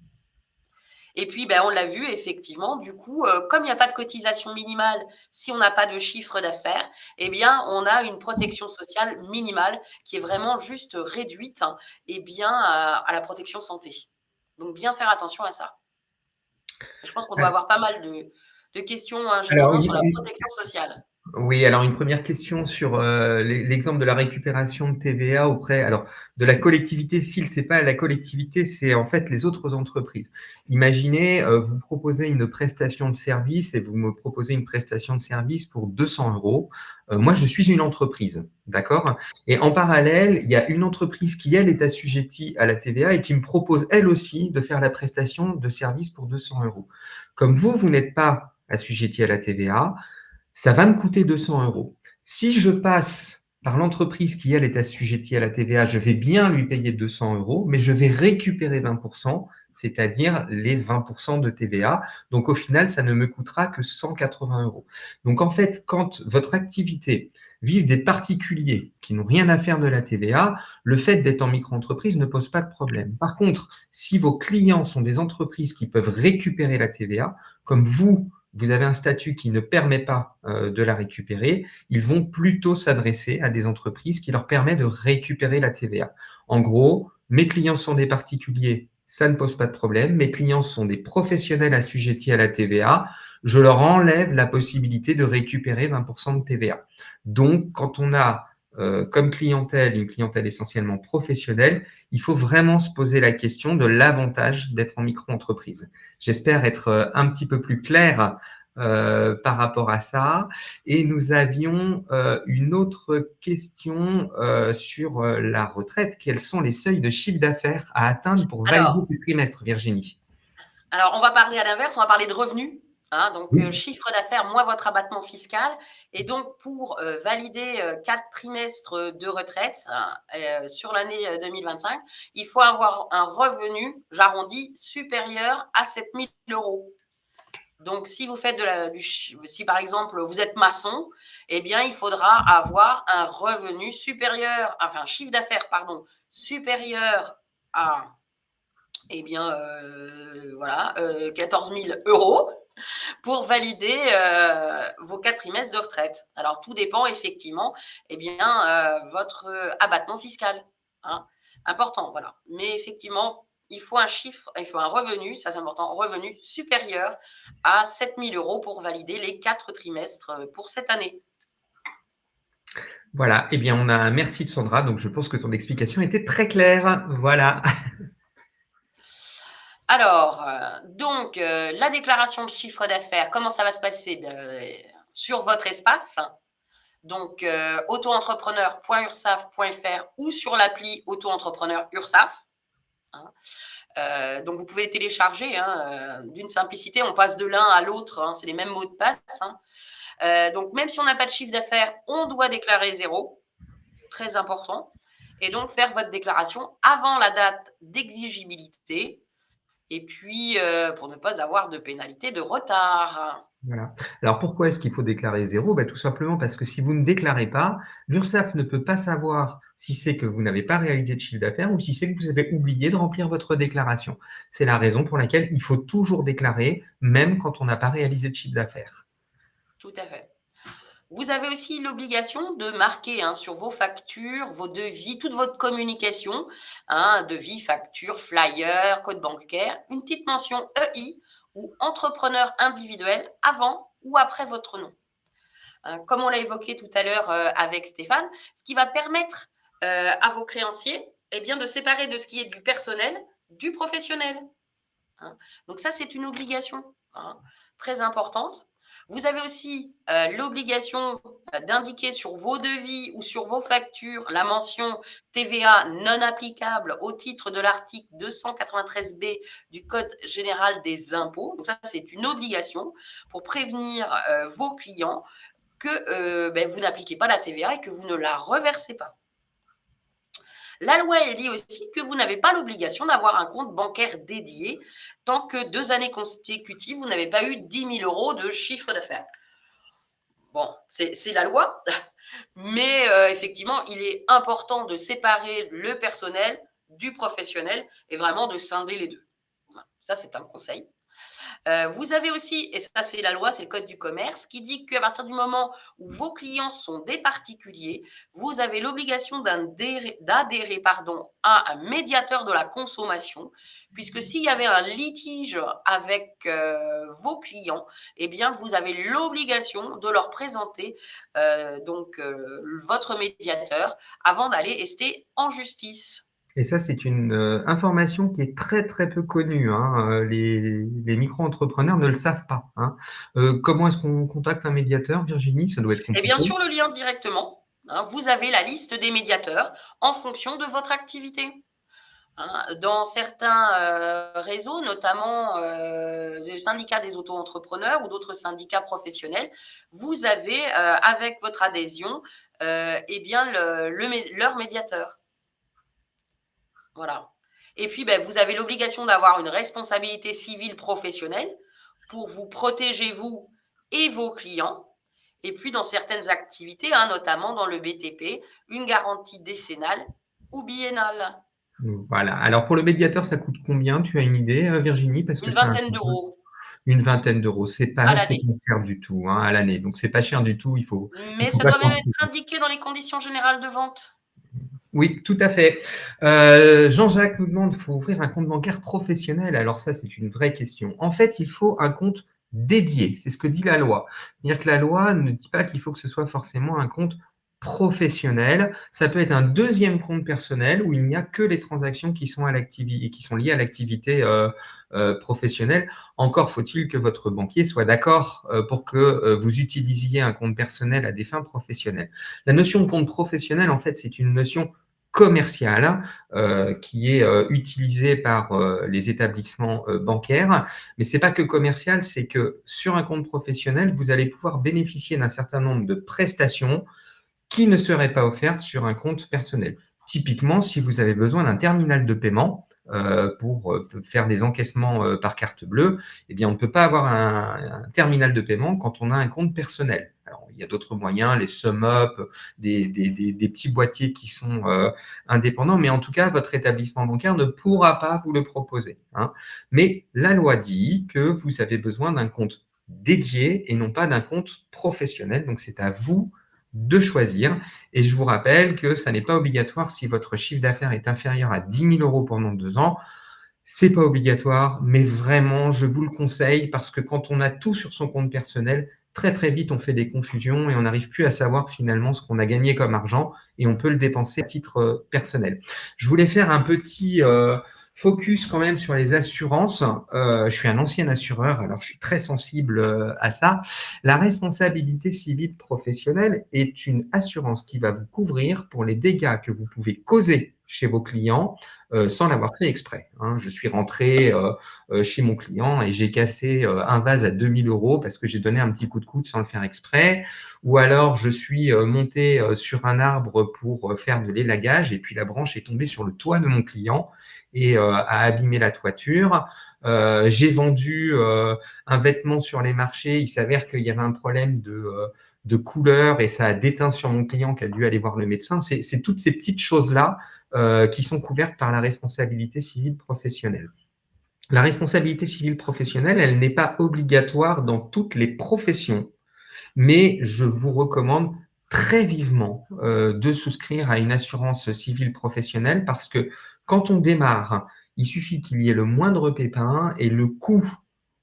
Speaker 2: Et puis, on l'a vu, effectivement, du coup, comme il n'y a pas de cotisation minimale, si on n'a pas de chiffre d'affaires, eh bien, on a une protection sociale minimale qui est vraiment juste réduite à la protection santé. Donc, bien faire attention à ça. Je pense qu'on doit avoir pas mal de questions généralement sur la protection sociale.
Speaker 1: Oui, alors une première question sur l'exemple de la récupération de TVA auprès de la collectivité. Si ce n'est pas la collectivité, c'est en fait les autres entreprises. Imaginez, vous proposez une prestation de service et vous me proposez une prestation de service pour 200 €. Moi, je suis une entreprise, d'accord? Et en parallèle, il y a une entreprise qui, elle, est assujettie à la TVA et qui me propose, elle aussi, de faire la prestation de service pour 200 €. Comme vous n'êtes pas assujetti à la TVA, ça va me coûter 200 €. Si je passe par l'entreprise qui, elle, est assujettie à la TVA, je vais bien lui payer 200 €, mais je vais récupérer 20%. c'est-à-dire les 20% de TVA. Donc, au final, ça ne me coûtera que 180 euros. Donc, en fait, quand votre activité vise des particuliers qui n'ont rien à faire de la TVA, le fait d'être en micro-entreprise ne pose pas de problème. Par contre, si vos clients sont des entreprises qui peuvent récupérer la TVA, comme vous avez un statut qui ne permet pas de la récupérer, ils vont plutôt s'adresser à des entreprises qui leur permettent de récupérer la TVA. En gros, mes clients sont des particuliers, ça ne pose pas de problème. Mes clients sont des professionnels assujettis à la TVA, je leur enlève la possibilité de récupérer 20% de TVA. Donc, quand on a comme clientèle, une clientèle essentiellement professionnelle, il faut vraiment se poser la question de l'avantage d'être en micro-entreprise. J'espère être un petit peu plus clair par rapport à ça. Et nous avions une autre question sur la retraite. Quels sont les seuils de chiffre d'affaires à atteindre pour valider ce trimestre, Virginie?
Speaker 2: Alors, on va parler à l'inverse, on va parler de revenus. Hein, donc,
Speaker 1: Oui.
Speaker 2: chiffre d'affaires moins votre abattement fiscal. Et donc, pour valider 4 trimestres de retraite sur l'année 2025, il faut avoir un revenu, j'arrondis, supérieur à 7 000 euros. Donc, si vous faites si par exemple vous êtes maçon, eh bien, il faudra avoir un revenu supérieur, enfin, un chiffre d'affaires, pardon, supérieur à, eh bien, voilà, 14 000 euros pour valider vos 4 trimestres de retraite. Alors, tout dépend effectivement, eh bien, votre abattement fiscal. Hein, important, voilà. Mais effectivement, il faut un chiffre, il faut un revenu, ça c'est important, revenu supérieur à 7 000 euros pour valider les 4 trimestres pour cette année.
Speaker 1: Voilà, eh bien, on a un merci de Sandra, donc je pense que ton explication était très claire. Voilà.
Speaker 2: Alors, donc, la déclaration de chiffre d'affaires, comment ça va se passer sur votre espace? Donc, auto-entrepreneur.ursaf.fr ou sur l'appli auto-entrepreneur URSAF. Hein. Donc, vous pouvez les télécharger d'une simplicité. On passe de l'un à l'autre. Hein, c'est les mêmes mots de passe. Hein. Donc, même si on n'a pas de chiffre d'affaires, on doit déclarer 0. Très important. Et donc, faire votre déclaration avant la date d'exigibilité. Et puis, pour ne pas avoir de pénalité de retard.
Speaker 1: Voilà. Alors pourquoi est-ce qu'il faut déclarer 0? Tout simplement parce que si vous ne déclarez pas, l'URSSAF ne peut pas savoir si c'est que vous n'avez pas réalisé de chiffre d'affaires ou si c'est que vous avez oublié de remplir votre déclaration. C'est la raison pour laquelle il faut toujours déclarer, même quand on n'a pas réalisé de chiffre d'affaires.
Speaker 2: Tout à fait. Vous avez aussi l'obligation de marquer sur vos factures, vos devis, toute votre communication, devis, factures, flyers, code bancaire, une petite mention EI ou entrepreneur individuel avant ou après votre nom. Comme on l'a évoqué tout à l'heure avec Stéphane, ce qui va permettre à vos créanciers de séparer de ce qui est du personnel du professionnel. Donc ça, c'est une obligation très importante. Vous avez aussi l'obligation d'indiquer sur vos devis ou sur vos factures la mention TVA non applicable au titre de l'article 293B du Code général des impôts. Donc ça, c'est une obligation pour prévenir vos clients que vous n'appliquez pas la TVA et que vous ne la reversez pas. La loi, elle dit aussi que vous n'avez pas l'obligation d'avoir un compte bancaire dédié tant que 2 années consécutives, vous n'avez pas eu 10 000 euros de chiffre d'affaires. Bon, c'est la loi, mais effectivement, il est important de séparer le personnel du professionnel et vraiment de scinder les deux. Ça, c'est un conseil. Vous avez aussi, et ça c'est la loi, c'est le code du commerce, qui dit qu'à partir du moment où vos clients sont des particuliers, vous avez l'obligation d'adhérer à un médiateur de la consommation, puisque s'il y avait un litige avec vos clients, eh bien vous avez l'obligation de leur présenter votre médiateur avant d'aller rester en justice.
Speaker 1: Et ça, c'est une information qui est très, très peu connue. Hein. Les micro-entrepreneurs ne le savent pas. Hein. Comment est-ce qu'on contacte un médiateur, Virginie? Ça doit être
Speaker 2: Eh bien,
Speaker 1: compliqué.
Speaker 2: sur le lien directement, vous avez la liste des médiateurs en fonction de votre activité. Dans certains réseaux, notamment le syndicat des auto-entrepreneurs ou d'autres syndicats professionnels, vous avez, avec votre adhésion, leur médiateur. Voilà. Et puis, ben, vous avez l'obligation d'avoir une responsabilité civile professionnelle pour vous protéger, vous et vos clients. Et puis, dans certaines activités, hein, notamment dans le BTP, une garantie décennale ou biennale.
Speaker 1: Voilà. Alors pour le médiateur, ça coûte combien? Tu as une idée, Virginie? Parce que
Speaker 2: Une
Speaker 1: c'est
Speaker 2: vingtaine d'euros
Speaker 1: une vingtaine d'euros. C'est
Speaker 2: à
Speaker 1: pas
Speaker 2: l'année.
Speaker 1: cher du tout, hein, à l'année. Donc c'est pas cher du tout. Il
Speaker 2: Mais
Speaker 1: faut
Speaker 2: ça
Speaker 1: pas
Speaker 2: doit
Speaker 1: se
Speaker 2: même
Speaker 1: mentir.
Speaker 2: être indiqué dans les conditions générales de vente.
Speaker 1: Oui, tout à fait. Jean-Jacques nous demande, faut ouvrir un compte bancaire professionnel. Alors ça, c'est une vraie question. En fait, il faut un compte dédié. C'est ce que dit la loi. C'est-à-dire que la loi ne dit pas qu'il faut que ce soit forcément un compte professionnel. Ça peut être un deuxième compte personnel où il n'y a que les transactions qui sont qui sont liées à l'activité professionnelle. Encore faut-il que votre banquier soit d'accord pour que vous utilisiez un compte personnel à des fins professionnelles. La notion de compte professionnel, en fait, c'est une notion commerciale qui est utilisée par les établissements bancaires. Mais c'est pas que commercial, c'est que sur un compte professionnel, vous allez pouvoir bénéficier d'un certain nombre de prestations qui ne seraient pas offertes sur un compte personnel. Typiquement, si vous avez besoin d'un terminal de paiement pour faire des encaissements par carte bleue, eh bien, on ne peut pas avoir un terminal de paiement quand on a un compte personnel. Alors, il y a d'autres moyens, les SumUp, des petits boîtiers qui sont indépendants, mais en tout cas, votre établissement bancaire ne pourra pas vous le proposer, hein. Mais la loi dit que vous avez besoin d'un compte dédié et non pas d'un compte professionnel. Donc, c'est à vous de choisir. Et je vous rappelle que ça n'est pas obligatoire si votre chiffre d'affaires est inférieur à 10 000 euros pendant 2 ans. C'est pas obligatoire, mais vraiment, je vous le conseille parce que quand on a tout sur son compte personnel, très très vite, on fait des confusions et on n'arrive plus à savoir finalement ce qu'on a gagné comme argent et on peut le dépenser à titre personnel. Je voulais faire un petit focus quand même sur les assurances. Je suis un ancien assureur, alors je suis très sensible à ça. La responsabilité civile professionnelle est une assurance qui va vous couvrir pour les dégâts que vous pouvez causer chez vos clients sans l'avoir fait exprès, hein. Je suis rentré chez mon client et j'ai cassé un vase à 2000 euros parce que j'ai donné un petit coup de coude sans le faire exprès. Ou alors, je suis monté sur un arbre pour faire de l'élagage et puis la branche est tombée sur le toit de mon client et a abîmé la toiture. J'ai vendu un vêtement sur les marchés. Il s'avère qu'il y avait un problème de couleur et ça a déteint sur mon client qui a dû aller voir le médecin. C'est toutes ces petites choses-là qui sont couvertes par la responsabilité civile professionnelle. La responsabilité civile professionnelle, elle n'est pas obligatoire dans toutes les professions, mais je vous recommande très vivement de souscrire à une assurance civile professionnelle parce que quand on démarre, il suffit qu'il y ait le moindre pépin et le coût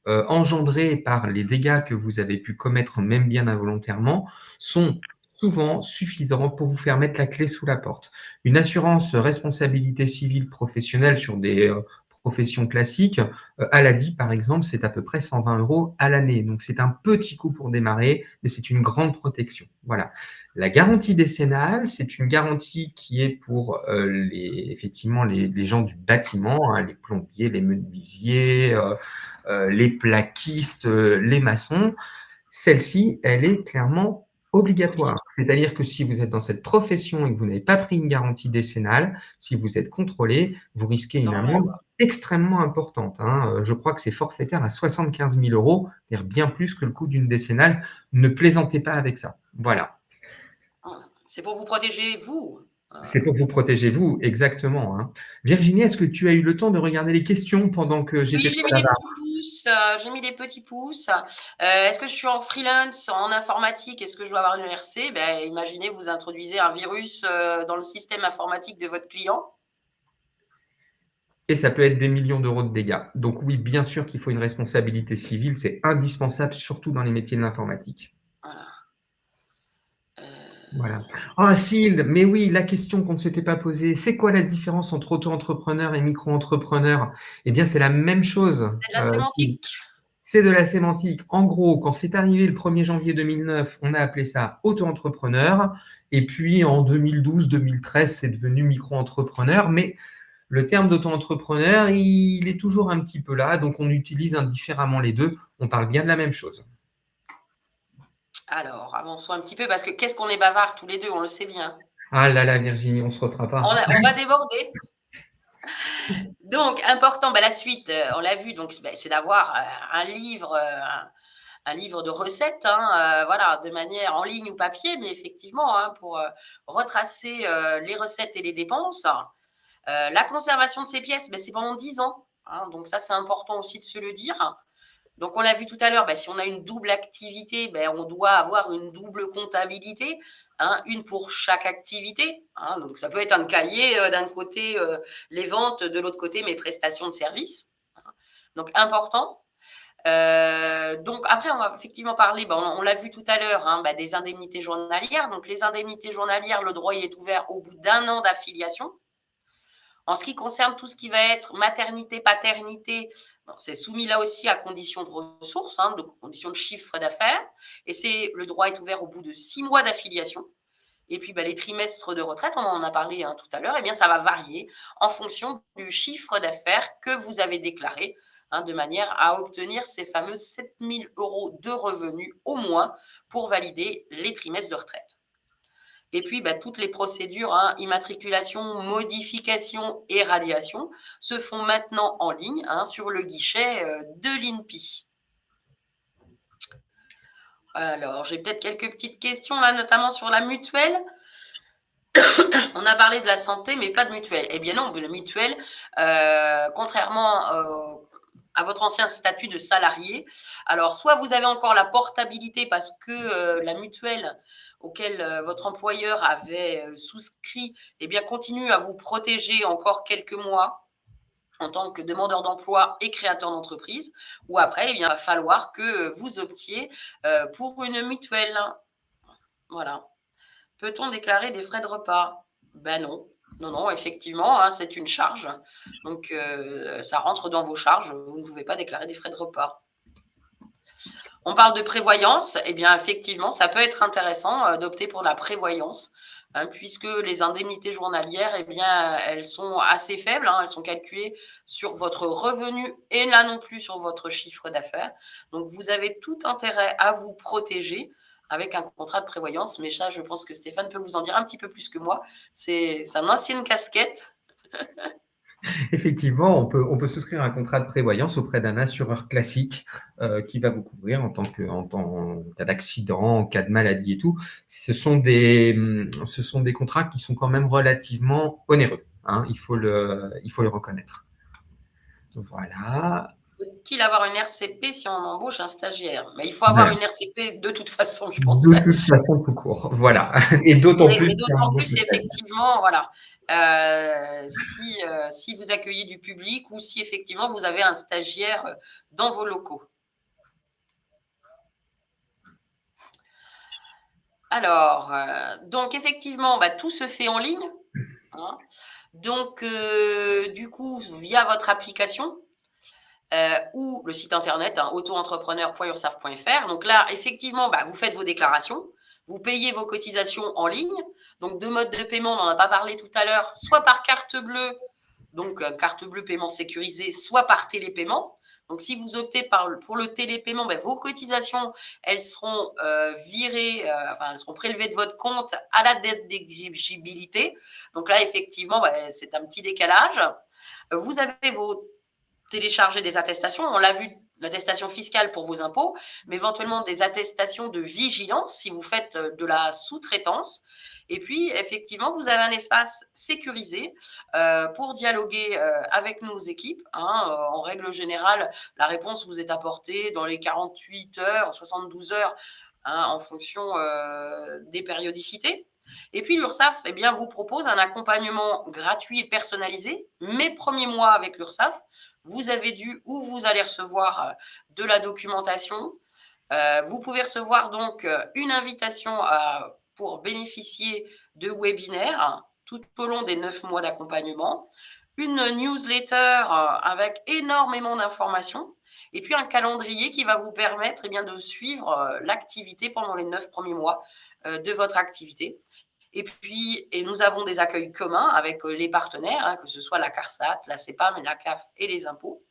Speaker 1: engendrés par les dégâts que vous avez pu commettre, même bien involontairement, sont souvent suffisants pour vous faire mettre la clé sous la porte. Une assurance responsabilité civile professionnelle sur des professions classiques, à l'ADI par exemple, c'est à peu près 120 euros à l'année. Donc c'est un petit coût pour démarrer, mais c'est une grande protection. Voilà. La garantie décennale, c'est une garantie qui est pour effectivement les gens du bâtiment, hein, les plombiers, les menuisiers, les plaquistes, les maçons. Celle-ci, elle est clairement obligatoire. C'est-à-dire que si vous êtes dans cette profession et que vous n'avez pas pris une garantie décennale, si vous êtes contrôlé, vous risquez une amende extrêmement importante, hein. Je crois que c'est forfaitaire à 75 000 euros, c'est-à-dire bien plus que le coût d'une décennale. Ne plaisantez pas avec ça. Voilà.
Speaker 2: C'est pour vous protéger, vous.
Speaker 1: C'est pour vous protéger, vous, exactement, hein. Virginie, est-ce que tu as eu le temps de regarder les questions pendant que j'étais
Speaker 2: Oui,
Speaker 1: trop
Speaker 2: j'ai mis des
Speaker 1: bavard?
Speaker 2: petits pouces. J'ai mis des petits pouces. Est-ce que je suis en freelance, en informatique? Est-ce que je dois avoir une ERC? Ben, imaginez, vous introduisez un virus dans le système informatique de votre client.
Speaker 1: Et ça peut être des millions d'euros de dégâts. Donc oui, bien sûr qu'il faut une responsabilité civile, c'est indispensable, surtout dans les métiers de l'informatique.
Speaker 2: Voilà.
Speaker 1: Voilà. Ah, Syl, mais oui, la question qu'on ne s'était pas posée, c'est quoi la différence entre auto-entrepreneur et micro-entrepreneur? Eh bien, c'est la même chose.
Speaker 2: C'est de la
Speaker 1: Syl.
Speaker 2: sémantique.
Speaker 1: C'est de la sémantique. En gros, quand c'est arrivé le 1er janvier 2009, on a appelé ça auto-entrepreneur. Et puis en 2012-2013, c'est devenu micro-entrepreneur. Mais le terme d'auto-entrepreneur, il est toujours un petit peu là, donc on utilise indifféremment les deux. On parle bien de la même chose.
Speaker 2: Alors, avançons un petit peu parce que qu'est-ce qu'on est bavard tous les deux, on le sait bien.
Speaker 1: Ah là là, Virginie, on ne se refera pas.
Speaker 2: On va déborder. Donc, important, la suite, on l'a vu, donc c'est d'avoir un livre de recettes, hein, voilà, de manière en ligne ou papier, mais effectivement, hein, pour retracer les recettes et les dépenses. La conservation de ces pièces, c'est pendant 10 ans. Hein, donc ça, c'est important aussi de se le dire. Donc, on l'a vu tout à l'heure, si on a une double activité, on doit avoir une double comptabilité, hein, une pour chaque activité. Hein, donc, ça peut être un cahier d'un côté, les ventes, de l'autre côté, mes prestations de services. Hein, donc, important. Donc, après, on va effectivement parler, on l'a vu tout à l'heure, hein, des indemnités journalières. Donc, les indemnités journalières, le droit il est ouvert au bout d'1 an d'affiliation. En ce qui concerne tout ce qui va être maternité, paternité, c'est soumis là aussi à conditions de ressources, hein, de conditions de chiffre d'affaires. Et le droit est ouvert au bout de 6 mois d'affiliation. Et puis, les trimestres de retraite, on en a parlé tout à l'heure, ça va varier en fonction du chiffre d'affaires que vous avez déclaré, hein, de manière à obtenir ces fameux 7 000 € de revenus au moins pour valider les trimestres de retraite. Et puis, toutes les procédures, hein, immatriculation, modification et radiation, se font maintenant en ligne, hein, sur le guichet de l'INPI. Alors, j'ai peut-être quelques petites questions là, notamment sur la mutuelle. On a parlé de la santé, mais pas de mutuelle. Eh bien non, la mutuelle, contrairement à votre ancien statut de salarié, alors soit vous avez encore la portabilité parce que la mutuelle auquel votre employeur avait souscrit, continue à vous protéger encore quelques mois en tant que demandeur d'emploi et créateur d'entreprise, ou après, il va falloir que vous optiez pour une mutuelle. Voilà. Peut-on déclarer des frais de repas? Non. Non, effectivement, hein, c'est une charge. Donc, ça rentre dans vos charges. Vous ne pouvez pas déclarer des frais de repas. On parle de prévoyance. Effectivement, ça peut être intéressant d'opter pour la prévoyance, hein, puisque les indemnités journalières, elles sont assez faibles. Hein, elles sont calculées sur votre revenu et là non plus sur votre chiffre d'affaires. Donc, vous avez tout intérêt à vous protéger avec un contrat de prévoyance. Mais ça, je pense que Stéphane peut vous en dire un petit peu plus que moi. C'est une ancienne casquette.
Speaker 1: Effectivement, on peut souscrire un contrat de prévoyance auprès d'un assureur classique qui va vous couvrir en cas d'accident, en cas de maladie et tout. Ce sont des contrats qui sont quand même relativement onéreux. Hein, il faut le reconnaître. Voilà.
Speaker 2: Faut-il avoir une RCP si on embauche un stagiaire? Mais il faut avoir une RCP de toute façon, je pense.
Speaker 1: De toute façon, tout court. Voilà. Et d'autant plus.
Speaker 2: Mais d'autant plus, effectivement, voilà. Si vous accueillez du public ou si effectivement vous avez un stagiaire dans vos locaux. Alors, donc effectivement, tout se fait en ligne. Hein. Donc, du coup, via votre application ou le site internet, hein, auto-entrepreneur.ursaf.fr. Donc là, effectivement, vous faites vos déclarations, vous payez vos cotisations en ligne. Donc, deux modes de paiement, on n'en a pas parlé tout à l'heure, soit par carte bleue, donc carte bleue paiement sécurisé, soit par télépaiement. Donc, si vous optez pour le télépaiement, vos cotisations, elles seront virées, elles seront prélevées de votre compte à la date d'exigibilité. Donc là, effectivement, c'est un petit décalage. Vous avez télécharger des attestations. On l'a vu, l'attestation fiscale pour vos impôts, mais éventuellement des attestations de vigilance si vous faites de la sous-traitance. Et puis, effectivement, vous avez un espace sécurisé pour dialoguer avec nos équipes. Hein. En règle générale, la réponse vous est apportée dans les 48 heures, 72 heures, hein, en fonction des périodicités. Et puis, l'URSSAF vous propose un accompagnement gratuit et personnalisé. Mes premiers mois avec l'URSSAF, vous avez dû ou vous allez recevoir de la documentation. Vous pouvez recevoir donc une invitation pour bénéficier de webinaires tout au long des 9 mois d'accompagnement, une newsletter avec énormément d'informations et puis un calendrier qui va vous permettre de suivre l'activité pendant les 9 premiers mois de votre activité. Et nous avons des accueils communs avec les partenaires, hein, que ce soit la CARSAT, la CEPAM, la CAF et les impôts.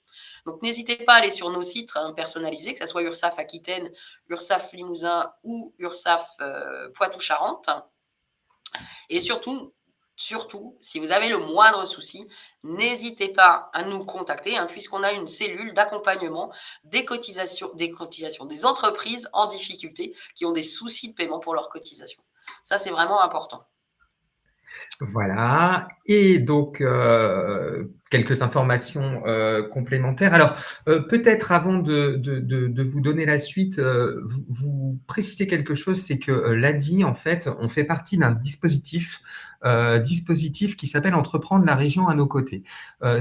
Speaker 2: Donc, n'hésitez pas à aller sur nos sites personnalisés, que ce soit URSSAF Aquitaine, URSSAF Limousin ou URSSAF Poitou-Charentes. Et surtout, surtout, si vous avez le moindre souci, n'hésitez pas à nous contacter, puisqu'on a une cellule d'accompagnement des cotisations, des entreprises en difficulté qui ont des soucis de paiement pour leurs cotisations. Ça, c'est vraiment important.
Speaker 1: Voilà, et donc quelques informations complémentaires. Alors, peut-être avant de vous donner la suite, vous précisez quelque chose, c'est que l'ADI, en fait, on fait partie d'un dispositif qui s'appelle Entreprendre la région à nos côtés.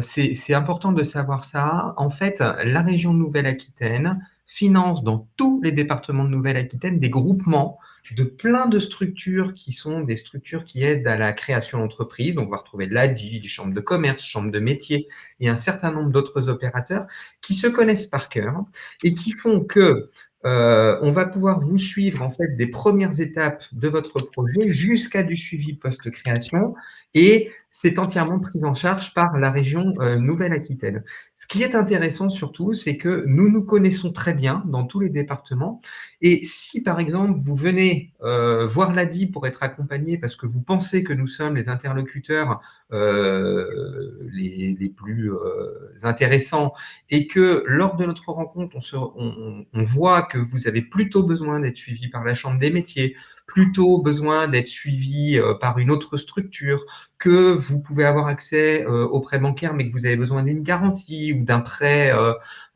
Speaker 1: C'est important de savoir ça. En fait, la région de Nouvelle-Aquitaine finance dans tous les départements de Nouvelle-Aquitaine des groupements de plein de structures qui sont des structures qui aident à la création d'entreprises. Donc, on va retrouver l'ADI, les chambres de commerce, chambres de métiers et un certain nombre d'autres opérateurs qui se connaissent par cœur et qui font que on va pouvoir vous suivre en fait des premières étapes de votre projet jusqu'à du suivi post-création et c'est entièrement pris en charge par la région Nouvelle-Aquitaine. Ce qui est intéressant surtout, c'est que nous nous connaissons très bien dans tous les départements et si par exemple vous venez voir l'ADI pour être accompagné parce que vous pensez que nous sommes les interlocuteurs les plus intéressants et que lors de notre rencontre, on voit que vous avez plutôt besoin d'être suivi par la Chambre des métiers, plutôt besoin d'être suivi par une autre structure, que vous pouvez avoir accès au prêt bancaire, mais que vous avez besoin d'une garantie ou d'un prêt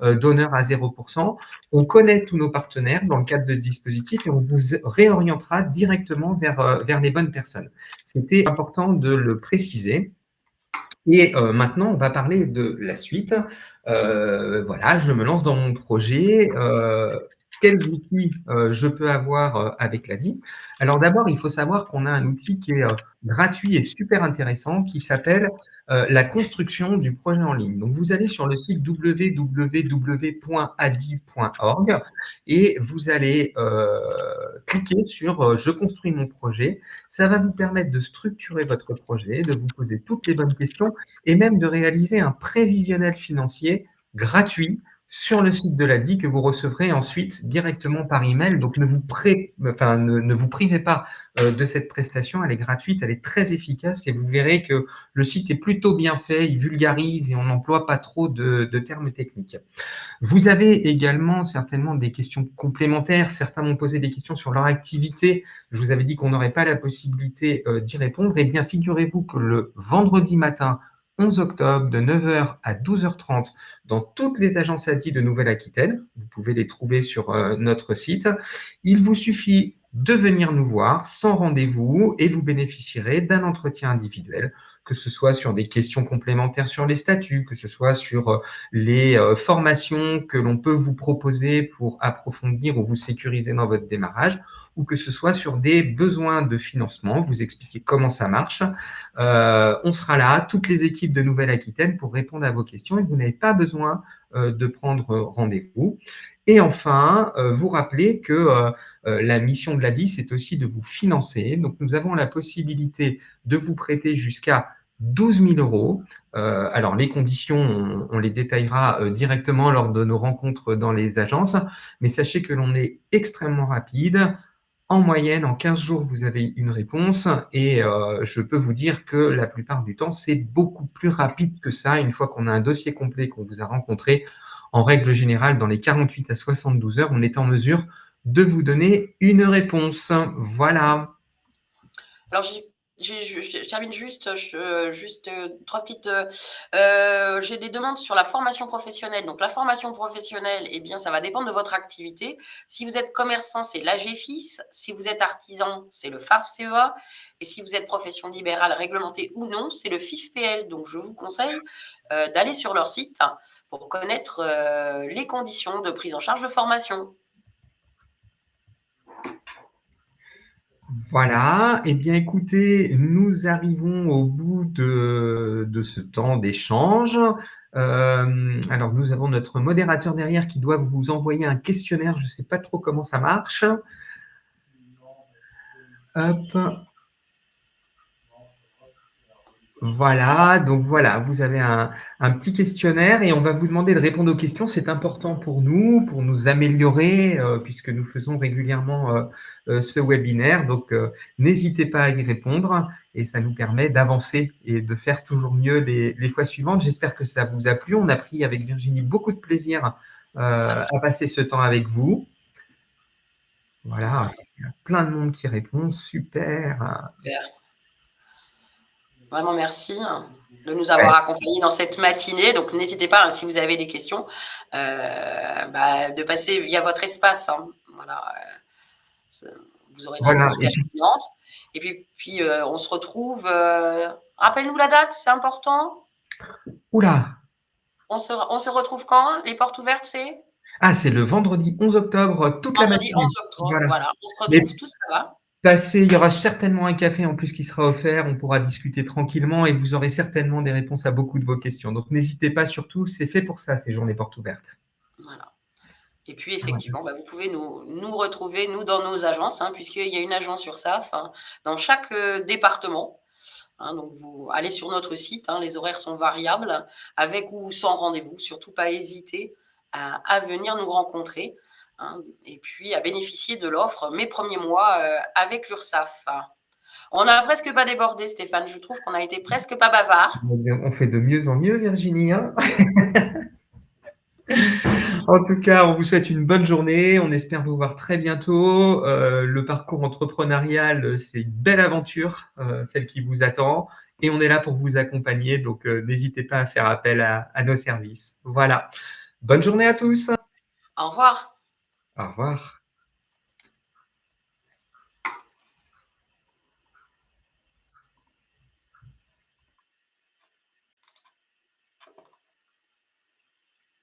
Speaker 1: d'honneur à 0%, on connaît tous nos partenaires dans le cadre de ce dispositif et on vous réorientera directement vers les bonnes personnes. C'était important de le préciser. Et maintenant, on va parler de la suite. Voilà, je me lance dans mon projet. Quels outils je peux avoir avec l'ADI? Alors d'abord, il faut savoir qu'on a un outil qui est gratuit et super intéressant qui s'appelle la construction du projet en ligne. Donc, vous allez sur le site www.adi.org et vous allez cliquer sur Je construis mon projet. Ça va vous permettre de structurer votre projet, de vous poser toutes les bonnes questions et même de réaliser un prévisionnel financier gratuit sur le site de l'ADI que vous recevrez ensuite directement par email. Donc, ne vous privez pas de cette prestation. Elle est gratuite, elle est très efficace et vous verrez que le site est plutôt bien fait, il vulgarise et on n'emploie pas trop de termes techniques. Vous avez également certainement des questions complémentaires. Certains m'ont posé des questions sur leur activité. Je vous avais dit qu'on n'aurait pas la possibilité d'y répondre. Eh bien, figurez-vous que le vendredi matin, 11 octobre, de 9h à 12h30, dans toutes les agences ADI de Nouvelle-Aquitaine, vous pouvez les trouver sur notre site, il vous suffit de venir nous voir sans rendez-vous et vous bénéficierez d'un entretien individuel, que ce soit sur des questions complémentaires sur les statuts, que ce soit sur les formations que l'on peut vous proposer pour approfondir ou vous sécuriser dans votre démarrage, ou que ce soit sur des besoins de financement, vous expliquer comment ça marche. On sera là, toutes les équipes de Nouvelle-Aquitaine, pour répondre à vos questions et vous n'avez pas besoin de prendre rendez-vous. Et enfin, vous rappeler que la mission de l'ADI, c'est aussi de vous financer. Donc, nous avons la possibilité de vous prêter jusqu'à 12 000 euros. Alors, les conditions, on les détaillera directement lors de nos rencontres dans les agences, mais sachez que l'on est extrêmement rapide. En moyenne, en 15 jours, vous avez une réponse et je peux vous dire que la plupart du temps, c'est beaucoup plus rapide que ça. Une fois qu'on a un dossier complet, qu'on vous a rencontré, en règle générale, dans les 48 à 72 heures, on est en mesure de vous donner une réponse. Voilà.
Speaker 2: Alors, je termine juste trois petites. J'ai des demandes sur la formation professionnelle. Donc, la formation professionnelle, eh bien, ça va dépendre de votre activité. Si vous êtes commerçant, c'est l'AGFIS. Si vous êtes artisan, c'est le FAF-CEA. Et si vous êtes profession libérale réglementée ou non, c'est le FIFPL. Donc, je vous conseille d'aller sur leur site pour connaître les conditions de prise en charge de formation.
Speaker 1: Voilà, eh bien écoutez, nous arrivons au bout de ce temps d'échange. Alors nous avons notre modérateur derrière qui doit vous envoyer un questionnaire, je ne sais pas trop comment ça marche. Hop. Voilà, donc voilà, vous avez un petit questionnaire et on va vous demander de répondre aux questions. C'est important pour nous améliorer, puisque nous faisons régulièrement ce webinaire. Donc, n'hésitez pas à y répondre et ça nous permet d'avancer et de faire toujours mieux les fois suivantes. J'espère que ça vous a plu. On a pris avec Virginie beaucoup de plaisir à passer ce temps avec vous. Voilà, il y a plein de monde qui répond. Super.
Speaker 2: Super. Vraiment merci de nous avoir accompagnés dans cette matinée. Donc, n'hésitez pas, si vous avez des questions, de passer via votre espace. Voilà, vous aurez une
Speaker 1: Voilà.
Speaker 2: réponse pertinente. Et puis on se retrouve. Rappelle-nous la date, c'est important.
Speaker 1: Oula.
Speaker 2: On se retrouve quand? Les portes ouvertes, c'est?
Speaker 1: Ah, c'est le vendredi 11 octobre, toute la
Speaker 2: Vendredi
Speaker 1: matinée.
Speaker 2: 11 octobre, voilà. On se
Speaker 1: Mais
Speaker 2: retrouve tous là-bas.
Speaker 1: il y aura certainement un café en plus qui sera offert. On pourra discuter tranquillement et vous aurez certainement des réponses à beaucoup de vos questions. Donc, n'hésitez pas surtout, c'est fait pour ça, ces journées portes ouvertes.
Speaker 2: Voilà. Et puis, effectivement, vous pouvez nous retrouver, nous, dans nos agences, puisqu'il y a une agence URSAF dans chaque département. Donc, vous allez sur notre site, les horaires sont variables, avec ou sans rendez-vous. Surtout pas hésiter à venir nous rencontrer et puis à bénéficier de l'offre Mes premiers mois avec l'URSSAF. On n'a presque pas débordé, Stéphane. Je trouve qu'on a été presque pas bavard.
Speaker 1: On fait de mieux en mieux, Virginie. En tout cas, on vous souhaite une bonne journée. On espère vous voir très bientôt. Le parcours entrepreneurial, c'est une belle aventure, celle qui vous attend. Et on est là pour vous accompagner. Donc, n'hésitez pas à faire appel à nos services. Voilà. Bonne journée à tous.
Speaker 2: Au revoir.
Speaker 1: Au revoir.